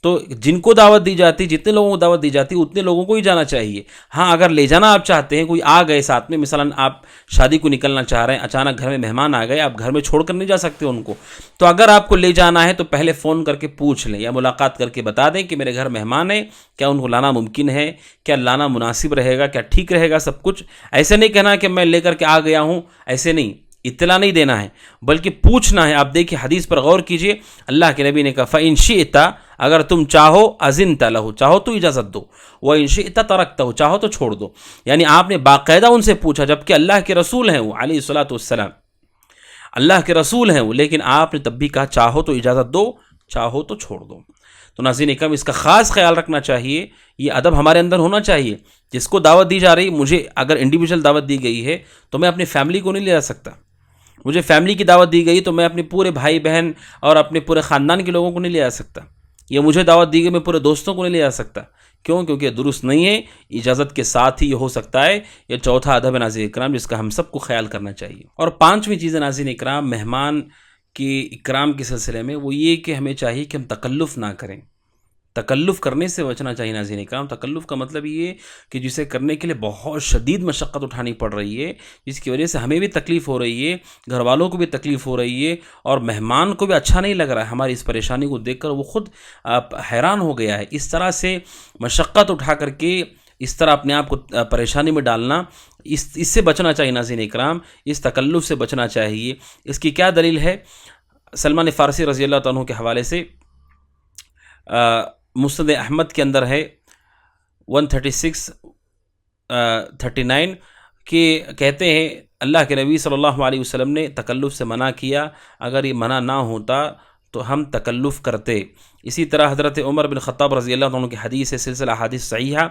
تو جن کو دعوت دی جاتی، جتنے لوگوں کو دعوت دی جاتی اتنے لوگوں کو ہی جانا چاہیے. ہاں اگر لے جانا آپ چاہتے ہیں، کوئی آ گئے ساتھ میں، مثلا آپ شادی کو نکلنا چاہ رہے ہیں، اچانک گھر میں مہمان آ گئے، آپ گھر میں چھوڑ کر نہیں جا سکتے ان کو، تو اگر آپ کو لے جانا ہے تو پہلے فون کر کے پوچھ لیں یا ملاقات کر کے بتا دیں کہ میرے گھر مہمان ہے، کیا ان کو لانا ممکن ہے، کیا لانا مناسب رہے گا، کیا ٹھیک رہے گا سب کچھ. ایسے نہیں کہنا کہ میں لے کر کے آ گیا ہوں، ایسے نہیں، اطلاع نہیں دینا ہے بلکہ پوچھنا ہے. آپ دیکھیں حدیث پر غور کیجئے، اللہ کے نبی نے کہا فَإِن شِئْتَ، اگر تم چاہو اذنت لہ، چاہو تو اجازت دو، وَإِن شِئْتَ تَرَكْتَهُ، چاہو تو چھوڑ دو. یعنی آپ نے باقاعدہ ان سے پوچھا، جبکہ اللہ کے رسول ہیں وہ علیہ الصلوۃ والسلام، اللہ کے رسول ہیں وہ، لیکن آپ نے تب بھی کہا چاہو تو اجازت دو، چاہو تو چھوڑ دو. تو ناظرین اکرام اس کا خاص خیال رکھنا چاہیے، یہ ادب ہمارے اندر ہونا چاہیے. جس کو دعوت دی جا رہی، مجھے اگر انڈیویجول دعوت دی گئی ہے تو میں اپنی فیملی کو نہیں لے جا سکتا. مجھے فیملی کی دعوت دی گئی تو میں اپنے پورے بھائی بہن اور اپنے پورے خاندان کے لوگوں کو نہیں لے جا سکتا. یا مجھے دعوت دی گئی میں پورے دوستوں کو نہیں لے جا سکتا. کیوں؟ کیونکہ درست نہیں ہے. اجازت کے ساتھ ہی یہ ہو سکتا ہے. یہ چوتھا ادب ہے ناظرین اکرام جس کا ہم سب کو خیال کرنا چاہیے. اور پانچویں چیز ناظرین اکرام مہمان کی اکرام کے سلسلے میں وہ یہ کہ ہمیں چاہیے کہ ہم تکلف نہ کریں. تکلف کرنے سے بچنا چاہیے ناظرین اکرام. تکلف کا مطلب یہ کہ جسے کرنے کے لیے بہت شدید مشقت اٹھانی پڑ رہی ہے، جس کی وجہ سے ہمیں بھی تکلیف ہو رہی ہے، گھر والوں کو بھی تکلیف ہو رہی ہے، اور مہمان کو بھی اچھا نہیں لگ رہا ہے. ہماری اس پریشانی کو دیکھ کر وہ خود حیران ہو گیا ہے. اس طرح سے مشقت اٹھا کر کے اس طرح اپنے آپ کو پریشانی میں ڈالنا، اس سے بچنا چاہیے ناظرین اکرام. اس تکلف سے بچنا چاہیے. اس کی کیا دلیل ہے؟ سلمان فارسی رضی اللہ عنہ کے حوالے سے مسند احمد کے اندر ہے 136-39 کہ کہتے ہیں اللہ کے نبی صلی اللہ علیہ وسلم نے تکلف سے منع کیا. اگر یہ منع نہ ہوتا تو ہم تکلف کرتے. اسی طرح حضرت عمر بن خطاب رضی اللہ عنہ کی حدیث ہے، سلسلہ احادیث صحیحہ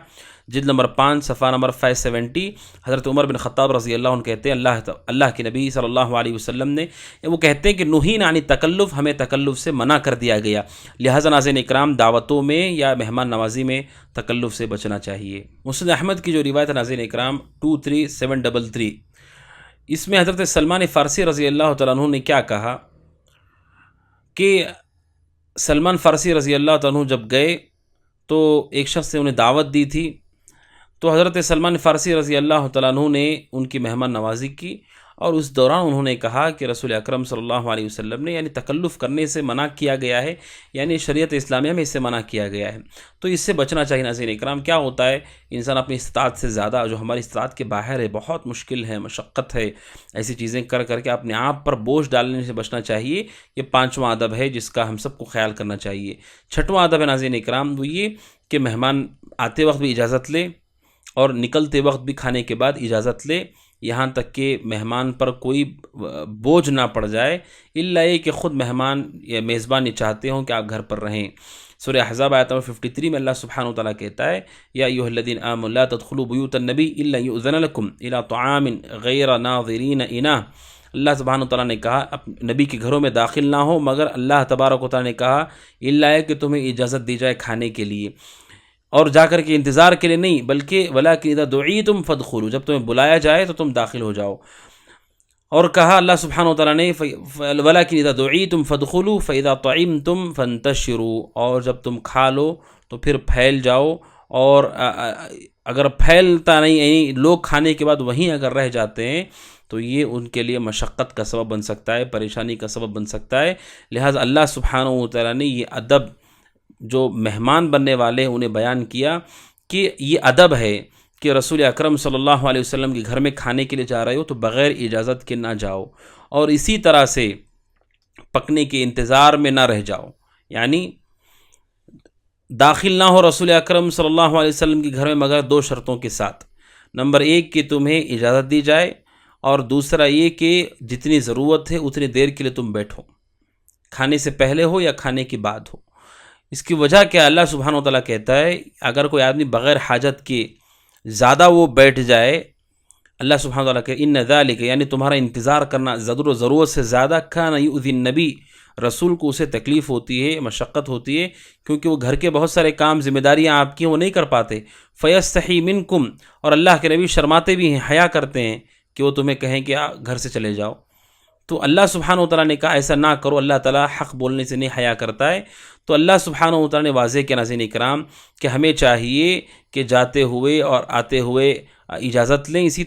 جلد نمبر 5 صفحہ نمبر 570. حضرت عمر بن خطاب رضی اللہ عنہ کہتے ہیں اللہ کے نبی صلی اللہ علیہ وسلم نے وہ کہتے ہیں کہ نہینا عن تکلف، ہمیں تکلف سے منع کر دیا گیا. لہذا ناظرین اکرام دعوتوں میں یا مہمان نوازی میں تکلف سے بچنا چاہیے. مسند احمد کی جو روایت ہے ناظرین اکرام 23733، اس میں حضرت سلمان فارسی رضی اللہ تعالیٰ عنہ نے کیا کہا کہ سلمان فارسی رضی اللہ عنہ جب گئے تو ایک شخص نے انہیں دعوت دی تھی، تو حضرت سلمان فارسی رضی اللہ تعالیٰ عنہ نے ان کی مہمان نوازی کی، اور اس دوران انہوں نے کہا کہ رسول اکرم صلی اللہ علیہ وسلم نے یعنی تکلف کرنے سے منع کیا گیا ہے، یعنی شریعت اسلامیہ میں اس سے منع کیا گیا ہے. تو اس سے بچنا چاہیے ناظرین اکرام. کیا ہوتا ہے انسان اپنی استطاعت سے زیادہ، جو ہماری استطاعت کے باہر ہے، بہت مشکل ہے، مشقت ہے، ایسی چیزیں کر کر کے اپنے آپ پر بوجھ ڈالنے سے بچنا چاہیے. یہ پانچواں ادب ہے جس کا ہم سب کو خیال کرنا چاہیے. چھٹواں ادب ہے ناظرین اکرام وہ یہ کہ مہمان آتے وقت بھی اجازت لے اور نکلتے وقت بھی کھانے کے بعد اجازت لے، یہاں تک کہ مہمان پر کوئی بوجھ نہ پڑ جائے، الا یہ کہ خود مہمان یا میزبان یہ چاہتے ہوں کہ آپ گھر پر رہیں. سورہ احزاب آیت نمبر 53 میں اللہ سبحانہ وتعالیٰ کہتا ہے یا ایھا الذین آمنوا لا تدخلوا بیوت النبی الا یؤذن لکم الی طعام غیر ناظرین اناہ. اللہ سبحانہ وتعالیٰ نے کہا نبی کے گھروں میں داخل نہ ہو مگر اللہ تبارک و تعالیٰ نے کہا الا یہ کہ تمہیں اجازت دی جائے کھانے کے لیے، اور جا کر کے انتظار کے لیے نہیں، بلکہ وَلَٰكِنْ إِذَا دُعِيتُمْ فَادْخُلُوا، جب تمہیں بلایا جائے تو تم داخل ہو جاؤ. اور کہا اللہ سبحانہ وتعالیٰ نے وَلَٰكِنْ إِذَا دُعِيتُمْ فَادْخُلُوا فَإِذَا طَعِمْتُمْ فَانْتَشِرُوا، اور جب تم کھا لو تو پھر پھیل جاؤ. اور اگر پھیلتا نہیں، یعنی لوگ کھانے کے بعد وہیں اگر رہ جاتے ہیں تو یہ ان کے لیے مشقت کا سبب بن سکتا ہے، پریشانی کا سبب بن سکتا ہے. لہٰذا اللہ سبحانہ وتعالیٰ نے یہ ادب جو مہمان بننے والے انہیں بیان کیا کہ یہ ادب ہے کہ رسول اکرم صلی اللہ علیہ وسلم کے گھر میں کھانے کے لیے جا رہے ہو تو بغیر اجازت کے نہ جاؤ، اور اسی طرح سے پکنے کے انتظار میں نہ رہ جاؤ. یعنی داخل نہ ہو رسول اکرم صلی اللہ علیہ وسلم کے گھر میں مگر دو شرطوں کے ساتھ. نمبر 1 کہ تمہیں اجازت دی جائے، اور دوسرا یہ کہ جتنی ضرورت ہے اتنی دیر کے لیے تم بیٹھو، کھانے سے پہلے ہو یا کھانے کے بعد ہو. اس کی وجہ کیا؟ اللہ سبحانہ وتعالیٰ کہتا ہے اگر کوئی آدمی بغیر حاجت کے زیادہ وہ بیٹھ جائے، اللہ سبحانہ وتعالیٰ کہ ان ذالک یعنی تمہارا انتظار کرنا ضرورت سے زیادہ کان یؤذی النبی، رسول کو اسے تکلیف ہوتی ہے، مشقت ہوتی ہے، کیونکہ وہ گھر کے بہت سارے کام ذمہ داریاں آپ کی وہ نہیں کر پاتے. فیستحی منکم، اور اللہ کے نبی شرماتے بھی ہیں، حیا کرتے ہیں کہ وہ تمہیں کہیں کہ گھر سے چلے جاؤ. تو اللہ سبحانہ و تعالیٰ نے کہا ایسا نہ کرو، اللہ تعالیٰ حق بولنے سے نہیں حیا کرتا ہے. تو اللہ سبحانہ و تعالیٰ نے واضح کیا ناظرین اکرام کہ ہمیں چاہیے کہ جاتے ہوئے اور آتے ہوئے اجازت لیں، اسی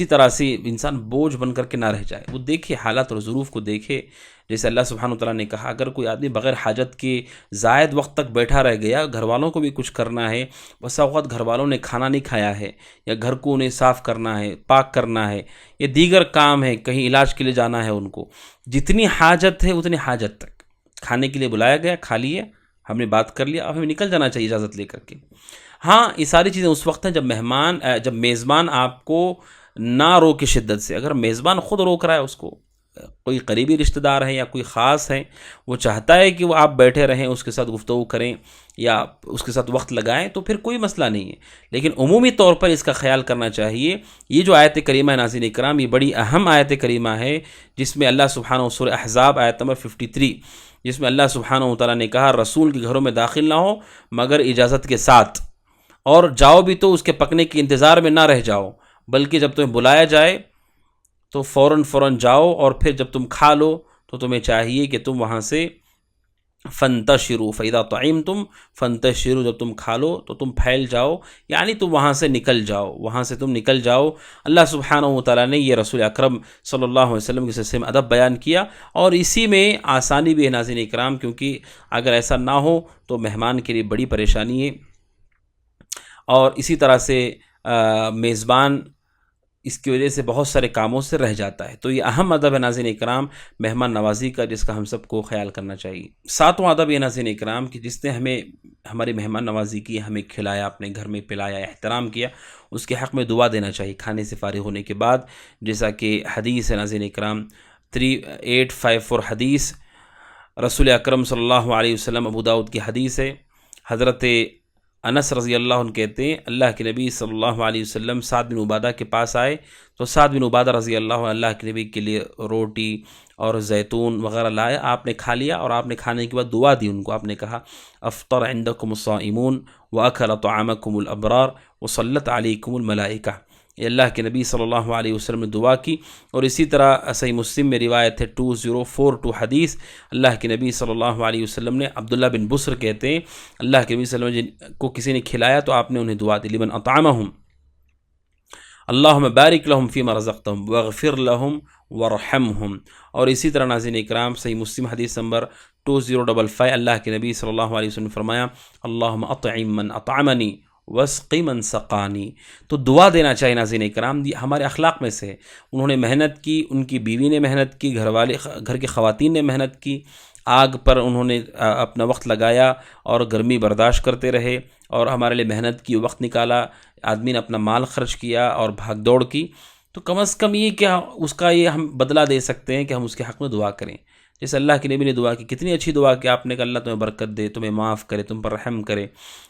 طرح سے انسان بوجھ بن کر کے نہ رہ جائے. وہ دیکھے حالات اور ظروف کو دیکھے. جیسے اللہ سبحانہ و تعالیٰ نے کہا اگر کوئی آدمی بغیر حاجت کے زائد وقت تک بیٹھا رہ گیا، گھر والوں کو بھی کچھ کرنا ہے، بسا اوقات گھر والوں نے کھانا نہیں کھایا ہے، یا گھر کو انہیں صاف کرنا ہے، پاک کرنا ہے، یا دیگر کام ہے، کہیں علاج کے لیے جانا ہے ان کو، جتنی حاجت ہے اتنی حاجت تک. کھانے کے لیے بلایا گیا، کھا لیے، ہم نے بات کر لیا، اب ہمیں نکل جانا چاہیے اجازت لے کر کے. ہاں یہ ساری چیزیں اس وقت ہیں جب میزبان آپ کو نہ روکے شدت سے. اگر میزبان خود روک رہا ہے، اس کو کوئی قریبی رشتہ دار ہے یا کوئی خاص ہے، وہ چاہتا ہے کہ وہ آپ بیٹھے رہیں، اس کے ساتھ گفتگو کریں یا اس کے ساتھ وقت لگائیں، تو پھر کوئی مسئلہ نہیں ہے. لیکن عمومی طور پر اس کا خیال کرنا چاہیے. یہ جو آیت کریمہ ہے ناظرین اکرام، یہ بڑی اہم آیت کریمہ ہے، جس میں اللہ سبحانہ و سورہ احزاب آیت نمبر 53، جس میں اللہ سبحانہ و تعالیٰ نے کہا رسول کے گھروں میں داخل نہ ہو مگر اجازت کے ساتھ، اور جاؤ بھی تو اس کے پکنے کے انتظار میں نہ رہ جاؤ، بلکہ جب تمہیں بلایا جائے تو فوراً جاؤ، اور پھر جب تم کھا لو تو تمہیں چاہیے کہ تم وہاں سے فانتشروا فاذا طعمتم فانتشروا، جب تم کھا لو تو تم پھیل جاؤ، یعنی تم وہاں سے نکل جاؤ. اللہ سبحانہ و تعالیٰ نے یہ رسول اکرم صلی اللہ علیہ وسلم کے سلسلے میں ادب بیان کیا، اور اسی میں آسانی بھی ہے ناظرین اکرام، کیونکہ اگر ایسا نہ ہو تو مہمان کے لیے بڑی پریشانی ہے. اور اسی طرح سے میزبان اس کی وجہ سے بہت سارے کاموں سے رہ جاتا ہے. تو یہ اہم ادب ہے ناظرین اکرام مہمان نوازی کا، جس کا ہم سب کو خیال کرنا چاہیے. ساتواں ادب یہ ناظرین اکرام کہ جس نے ہماری مہمان نوازی کی، ہمیں کھلایا، اپنے گھر میں پلایا، احترام کیا، اس کے حق میں دعا دینا چاہیے کھانے سے فارغ ہونے کے بعد. جیسا کہ حدیث ہے ناظرین اکرام 3854 حدیث رسول اکرم صلی اللہ علیہ وسلم، ابو داؤد کی حدیث ہے. حضرت انس رضی اللہ عنہ کہتے ہیں اللہ کے نبی صلی اللہ علیہ وسلم سعد بن عبادہ کے پاس آئے تو سعد بن عبادہ رضی اللہ عنہ اللہ کے نبی کے لیے روٹی اور زیتون وغیرہ لائے. آپ نے کھا لیا، اور آپ نے کھانے کے بعد دعا دی ان کو. آپ نے کہا افطر عندکم الصائمون واکل طعامکم الابرار وصلت علیکم الملائکہ. یہ اللہ کے نبی صلی اللہ علیہ وسلم نے دعا کی. اور اسی طرح صحیح مسلم میں روایت ہے 2042 حدیث، اللہ کے نبی صلی اللہ علیہ وسلم نے، عبداللہ بن بصر کہتے ہیں اللہ کے نبی صلی اللہ علیہ وسلم کو کسی نے کھلایا تو آپ نے انہیں دعا دی، لمن اطعمہم اللہم بارک لہم فیما رزقتہم واغفر لہم وارحمہم. اور اسی طرح ناظرین اکرام صحیح مسلم حدیث نمبر 2055 اللہ کے نبی صلی اللہ علیہ وسلم نے فرمایا اللہم اطعم من اطعمنی وسقی من سقانی. تو دعا دینا چاہیے ناظرین اکرام، ہمارے اخلاق میں سے. انہوں نے محنت کی، ان کی بیوی نے محنت کی، گھر کی خواتین نے محنت کی، آگ پر انہوں نے اپنا وقت لگایا اور گرمی برداشت کرتے رہے، اور ہمارے لیے محنت کی، وقت نکالا، آدمی نے اپنا مال خرچ کیا اور بھاگ دوڑ کی. تو کم از کم یہ کہ اس کا یہ ہم بدلہ دے سکتے ہیں کہ ہم اس کے حق میں دعا کریں. جیسے اللہ کے نبی نے دعا کی، کتنی اچھی دعا کہ آپ نے کہا اللہ تمہیں برکت دے، تمہیں معاف کرے، تم پر رحم کرے.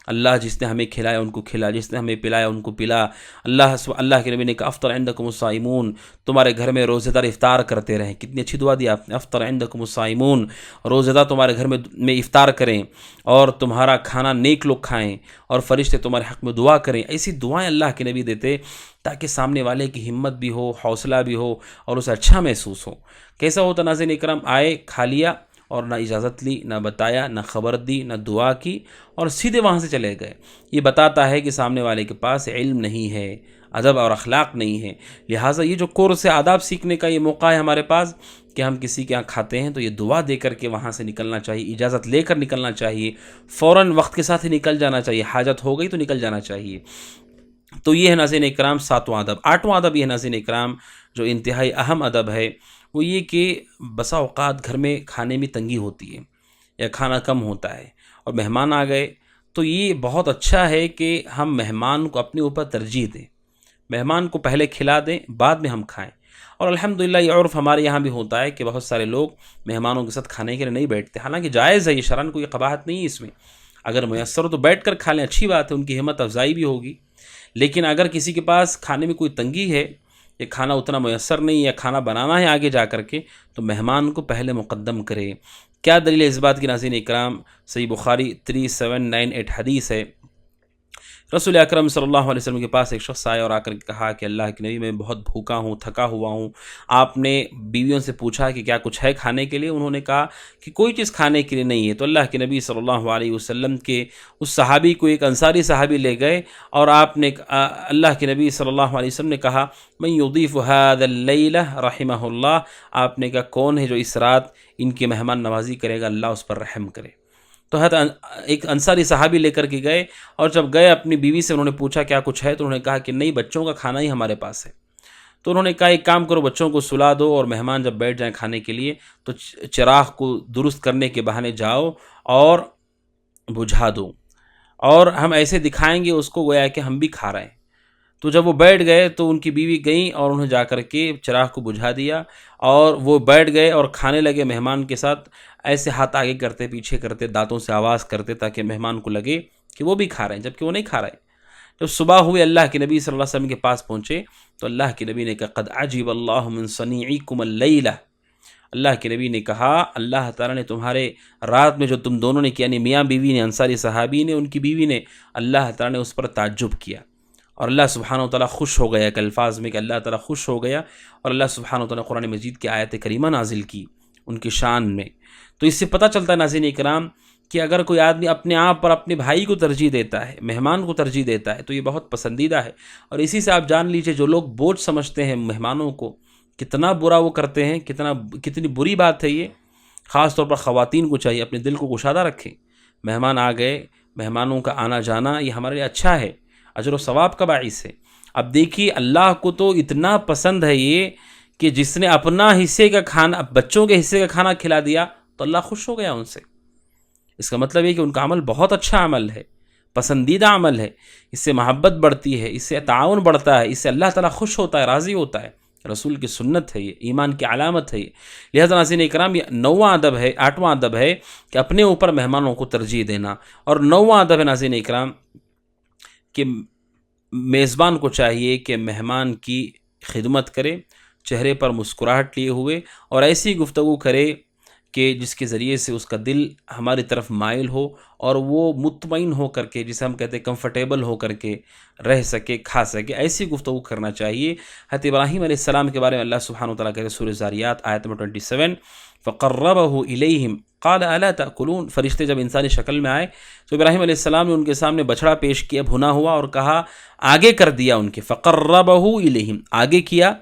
اللہ جس نے ہمیں کھلایا ان کو کھلا، جس نے ہمیں پلایا ان کو پلا. اللہ کے نبی نے کہا افطر عندکم الصائمون، تمہارے گھر میں روزہ دار افطار کرتے رہیں. کتنی اچھی دعا دی آپ نے، افطر عندکم الصائمون، روزہ دار تمہارے گھر میں افطار کریں اور تمہارا کھانا نیک لوگ کھائیں اور فرشتے تمہارے حق میں دعا کریں. ایسی دعائیں اللہ کے نبی دیتے تاکہ سامنے والے کی ہمت بھی ہو، حوصلہ بھی ہو، اور اسے اچھا محسوس ہو. کیسا ہوتا ناظرین اکرام، آئے، کھا لیا، اور نہ اجازت لی، نہ بتایا، نہ خبر دی، نہ دعا کی، اور سیدھے وہاں سے چلے گئے. یہ بتاتا ہے کہ سامنے والے کے پاس علم نہیں ہے، ادب اور اخلاق نہیں ہے. لہٰذا یہ جو کورس ہے آداب سیکھنے کا، یہ موقع ہے ہمارے پاس کہ ہم کسی کے یہاں کھاتے ہیں تو یہ دعا دے کر کے وہاں سے نکلنا چاہیے، اجازت لے کر نکلنا چاہیے، فوراً وقت کے ساتھ ہی نکل جانا چاہیے، حاجت ہو گئی تو نکل جانا چاہیے. تو یہ ہے ناظرین اکرام ساتواں ادب. آٹھواں ادب یہ ہے ناظرین اکرام جو انتہائی اہم ادب ہے، وہ یہ کہ بسا اوقات گھر میں کھانے میں تنگی ہوتی ہے یا کھانا کم ہوتا ہے اور مہمان آ گئے، تو یہ بہت اچھا ہے کہ ہم مہمان کو اپنے اوپر ترجیح دیں، مہمان کو پہلے کھلا دیں، بعد میں ہم کھائیں. اور الحمدللہ یہ عرف ہمارے یہاں بھی ہوتا ہے کہ بہت سارے لوگ مہمانوں کے ساتھ کھانے کے لیے نہیں بیٹھتے. حالانکہ جائز ہے، یہ شرعاً کوئی قباحت نہیں ہے اس میں. اگر میسر ہو تو بیٹھ کر کھا لیں، اچھی بات ہے، ان کی ہمت افزائی بھی ہوگی. لیکن اگر کسی کے پاس کھانے میں کوئی تنگی ہے، یہ کھانا اتنا میسر نہیں یا کھانا بنانا ہے آگے جا کر کے، تو مہمان کو پہلے مقدم کرے. کیا دلیل ہے اس بات کی ناظرین اکرام؟ صحیح بخاری 3798 حدیث ہے رسول اکرم صلی اللہ علیہ وسلم کے پاس ایک شخص آیا اور آ کر کہا کہ اللہ کے نبی میں بہت بھوکا ہوں، تھکا ہوا ہوں۔ آپ نے بیویوں سے پوچھا کہ کیا کچھ ہے کھانے کے لیے؟ انہوں نے کہا کہ کوئی چیز کھانے کے لیے نہیں ہے۔ تو اللہ کے نبی صلی اللہ علیہ وسلم کے اس صحابی کو ایک انصاری صحابی لے گئے اور آپ نے اللہ کے نبی صلی اللہ علیہ وسلم نے کہا من یضیف هذا اللیلہ رحمہ اللہ، آپ نے کہا کون ہے جو اس رات ان کی مہمان نوازی کرے گا، اللہ اس پر رحم کرے۔ تو ایک انصاری صحابی لے کر کے گئے، اور جب گئے اپنی بیوی سے انہوں نے پوچھا کیا کچھ ہے، تو انہوں نے کہا کہ نہیں، بچوں کا کھانا ہی ہمارے پاس ہے۔ تو انہوں نے کہا ایک کام کرو، بچوں کو سلا دو اور مہمان جب بیٹھ جائیں کھانے کے لیے تو چراغ کو درست کرنے کے بہانے جاؤ اور بجھا دو، اور ہم ایسے دکھائیں گے اس کو گویا کہ ہم بھی کھا رہے ہیں۔ تو جب وہ بیٹھ گئے تو ان کی بیوی گئیں اور انہیں جا کر کے چراغ کو بجھا دیا، اور وہ بیٹھ گئے اور کھانے لگے مہمان کے ساتھ، ایسے ہاتھ آگے کرتے پیچھے کرتے، دانتوں سے آواز کرتے تاکہ مہمان کو لگے کہ وہ بھی کھا رہے ہیں، جبکہ وہ نہیں کھا رہے۔ جب صبح ہوئی اللہ کے نبی صلی اللہ علیہ وسلم کے پاس پہنچے تو اللہ کے نبی نے کہا قد عجب اللہ من صنیعکم اللیلہ، اللہ کے نبی نے کہا اللہ تعالیٰ نے تمہارے رات میں جو تم دونوں نے کیا، یعنی میاں بیوی نے، انصاری صحابی نے، ان کی بیوی نے، اللہ تعالیٰ نے اس پر تعجب کیا، اور اللہ سبحانہ و تعالیٰ خوش ہو گیا کہ الفاظ میں کہ اللہ تعالیٰ خوش ہو گیا، اور اللہ سبحانہ و تعالیٰ قرآن مجید کی آیت کریمہ نازل کی ان کی شان میں۔ تو اس سے پتہ چلتا ہے ناظرین اکرام کہ اگر کوئی آدمی اپنے آپ پر اپنے بھائی کو ترجیح دیتا ہے، مہمان کو ترجیح دیتا ہے، تو یہ بہت پسندیدہ ہے۔ اور اسی سے آپ جان لیجئے جو لوگ بوجھ سمجھتے ہیں مہمانوں کو، کتنا برا وہ کرتے ہیں، کتنی بری بات ہے یہ۔ خاص طور پر خواتین کو چاہیے اپنے دل کو گشادہ رکھیں۔ مہمان آ گئے، مہمانوں کا آنا جانا یہ ہمارے لیے اچھا ہے، اجر و ثواب کا باعث ہے۔ اب دیکھیے اللہ کو تو اتنا پسند ہے یہ کہ جس نے اپنا حصے کا کھانا، بچوں کے حصے کا کھانا کھلا دیا تو اللہ خوش ہو گیا ان سے۔ اس کا مطلب یہ کہ ان کا عمل بہت اچھا عمل ہے، پسندیدہ عمل ہے، اس سے محبت بڑھتی ہے، اس سے تعاون بڑھتا ہے، اس سے اللہ تعالیٰ خوش ہوتا ہے، راضی ہوتا ہے۔ رسول کی سنت ہے، یہ ایمان کی علامت ہے یہ۔ لہذا ناظرین اکرام یہ 9واں ادب ہے، 8واں ادب ہے کہ اپنے اوپر مہمانوں کو ترجیح دینا، اور 9واں ادب ہے ناظرین اکرام کہ میزبان کو چاہیے کہ مہمان کی خدمت کرے، چہرے پر مسکراہٹ لیے ہوئے، اور ایسی گفتگو کرے کہ جس کے ذریعے سے اس کا دل ہماری طرف مائل ہو اور وہ مطمئن ہو کر کے، جسے ہم کہتے ہیں کمفرٹیبل ہو کر کے رہ سکے، کھا سکے، ایسی گفتگو کرنا چاہیے۔ حضرت ابراہیم علیہ السلام کے بارے میں اللہ سبحانہ وتعالیٰ کہتے ہیں سورہ ذاریات آیت نمبر 27 فَقَرَّبَهُ إِلَيْهِمْ قَالَ أَلَا تَأْكُلُونَ، فرشتے جب انسانی شکل میں آئے تو ابراہیم علیہ السلام نے ان کے سامنے بچڑا پیش کیا بھنا ہوا، اور کہا آگے کر دیا ان کے، فَقَرَّبَهُ إِلَيْهِمْ، آگے کیا،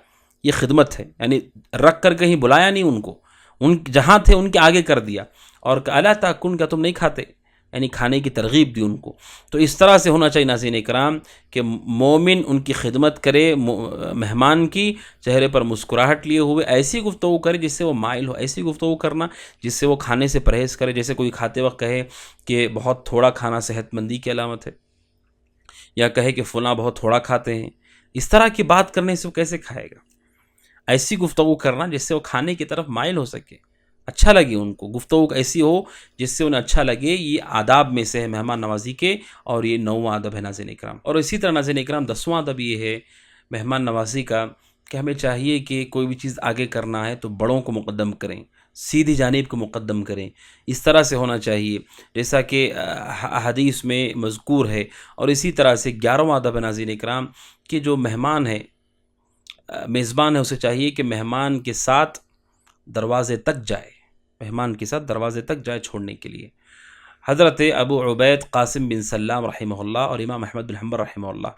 یہ خدمت ہے، یعنی رکھ کر کہیں بلایا نہیں ان کو، ان جہاں تھے ان کے آگے کر دیا، اور کہ الا تاکلون، کیا تم نہیں کھاتے، یعنی کھانے کی ترغیب دی ان کو۔ تو اس طرح سے ہونا چاہیے ناظرین اکرام کہ مومن ان کی خدمت کرے، مہمان کی چہرے پر مسکراہٹ لیے ہوئے ایسی گفتگو کرے جس سے وہ مائل ہو، ایسی گفتگو کرنا جس سے وہ کھانے سے پرہیز کرے، جیسے کوئی کھاتے وقت کہے کہ بہت تھوڑا کھانا صحت مندی کی علامت ہے، یا کہے کہ فلاں بہت تھوڑا کھاتے ہیں۔ اس طرح کی بات کرنے سے وہ کیسے کھائے گا؟ ایسی گفتگو کرنا جس سے وہ کھانے کی طرف مائل ہو سکے، اچھا لگے ان کو، گفتگو ایسی ہو جس سے انہیں اچھا لگے۔ یہ آداب میں سے ہے مہمان نوازی کے، اور یہ 9واں ادب ہے ناظرین اکرام۔ اور اسی طرح ناظرین اکرام 10واں ادب یہ ہے مہمان نوازی کا کہ ہمیں چاہیے کہ کوئی بھی چیز آگے کرنا ہے تو بڑوں کو مقدم کریں، سیدھی جانب کو مقدم کریں، اس طرح سے ہونا چاہیے جیسا کہ حدیث میں مذکور ہے۔ اور اسی طرح سے 11واں ادب ہے ناظرین اکرام کہ جو مہمان ہے، میزبان ہے، اسے چاہیے کہ مہمان کے ساتھ دروازے تک جائے، مہمان کے ساتھ دروازے تک جائے چھوڑنے کے لیے۔ حضرت ابو عبید قاسم بن سلام رحمہ اللہ اور امام احمد بن حنبل رحمہ اللہ،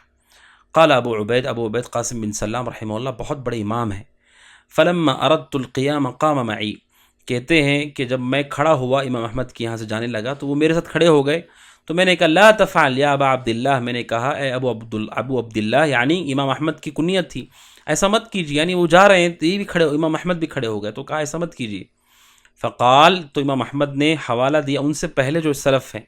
قال ابو عبید قاسم بن سلام رحمہ اللہ بہت بڑے امام ہیں، فلما اردت القیام قام معی، کہتے ہیں کہ جب میں کھڑا ہوا امام احمد کے یہاں سے جانے لگا تو وہ میرے ساتھ کھڑے ہو گئے، تو میں نے کہا لا تفعل یا ابا عبداللہ، میں نے کہا اے ابو عبداللہ، یعنی امام احمد کی کنیت تھی، ایسا مت کیجیے، یعنی وہ جا رہے ہیں تو یہ بھی کھڑے، امام احمد بھی کھڑے ہو گئے، تو کہا ایسا مت کیجیے۔ فقال، تو امام احمد نے حوالہ دیا ان سے پہلے جو سلف ہیں،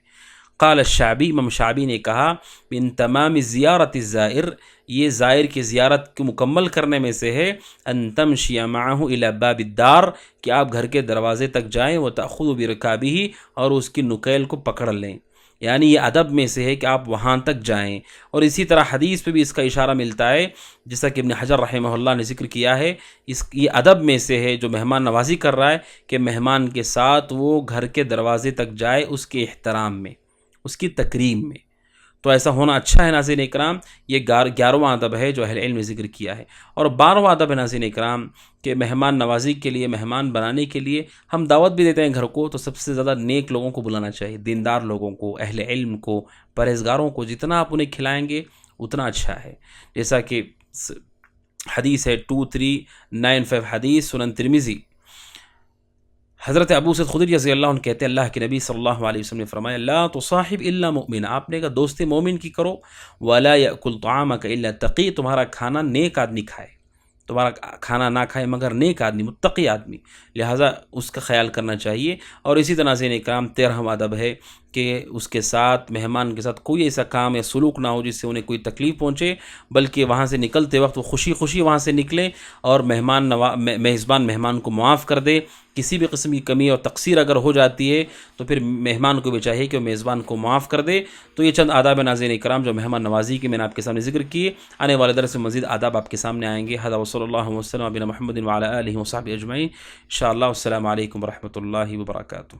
قال الشعبی، امام شعبی نے کہا من تمام زیارت الزائر، یہ زائر کی زیارت کو مکمل کرنے میں سے ہے، ان تمشی معه الى باب الدار، کہ آپ گھر کے دروازے تک جائیں، وتأخذ برکابہ، اور اس کی نکیل کو پکڑ لیں، یعنی یہ ادب میں سے ہے کہ آپ وہاں تک جائیں۔ اور اسی طرح حدیث پہ بھی اس کا اشارہ ملتا ہے، جیسا کہ ابن حجر رحمہ اللہ نے ذکر کیا ہے، یہ ادب میں سے ہے جو مہمان نوازی کر رہا ہے کہ مہمان کے ساتھ وہ گھر کے دروازے تک جائے، اس کے احترام میں، اس کی تکریم میں۔ تو ایسا ہونا اچھا ہے ناظرین اکرام. یہ 11واں ادب ہے جو اہل علم نے ذکر کیا ہے. اور 12واں ادب ہے ناظرین اکرام کہ مہمان نوازی کے لیے، مہمان بنانے کے لیے ہم دعوت بھی دیتے ہیں گھر کو، تو سب سے زیادہ نیک لوگوں کو بلانا چاہیے، دیندار لوگوں کو، اہل علم کو، پرہیزگاروں کو. جتنا آپ انہیں کھلائیں گے اتنا اچھا ہے. جیسا کہ حدیث ہے 2395 حدیث سنن ترمذی، حضرت ابو سعید خدری رضی اللہ عنہ کہتے ہیں اللہ کے نبی صلی اللہ علیہ وسلم نے فرمایا لا تصاحب الا مؤمن، آپ نے کہا دوست مومن کی کرو، ولا یاکل طعامک الا تقی، تمہارا کھانا نیک آدمی کھائے، تمہارا کھانا نہ کھائے مگر نیک آدمی، متقی آدمی، لہٰذا اس کا خیال کرنا چاہیے. اور اسی طرح ناظرین اکرام 13واں ادب ہے کہ اس کے ساتھ، مہمان کے ساتھ کوئی ایسا کام یا سلوک نہ ہو جس سے انہیں کوئی تکلیف پہنچے، بلکہ وہاں سے نکلتے وقت وہ خوشی خوشی وہاں سے نکلے اور میزبان مہمان کو معاف کر دے. کسی بھی قسم کی کمی اور تقصیر اگر ہو جاتی ہے تو پھر مہمان کو بھی چاہیے کہ وہ میزبان کو معاف کر دے. تو یہ چند آداب ناظرین اکرام جو مہمان نوازی کے میں نے آپ کے سامنے ذکر کیے. آنے والے درس میں مزید آداب آپ کے سامنے آئیں گے. ھذا وصلی اللہ وسلم علی محمد وعلی آلہ وصحبہ اجمعین. انشاءاللہ. السلام علیکم ورحمۃ اللہ وبرکاتہ.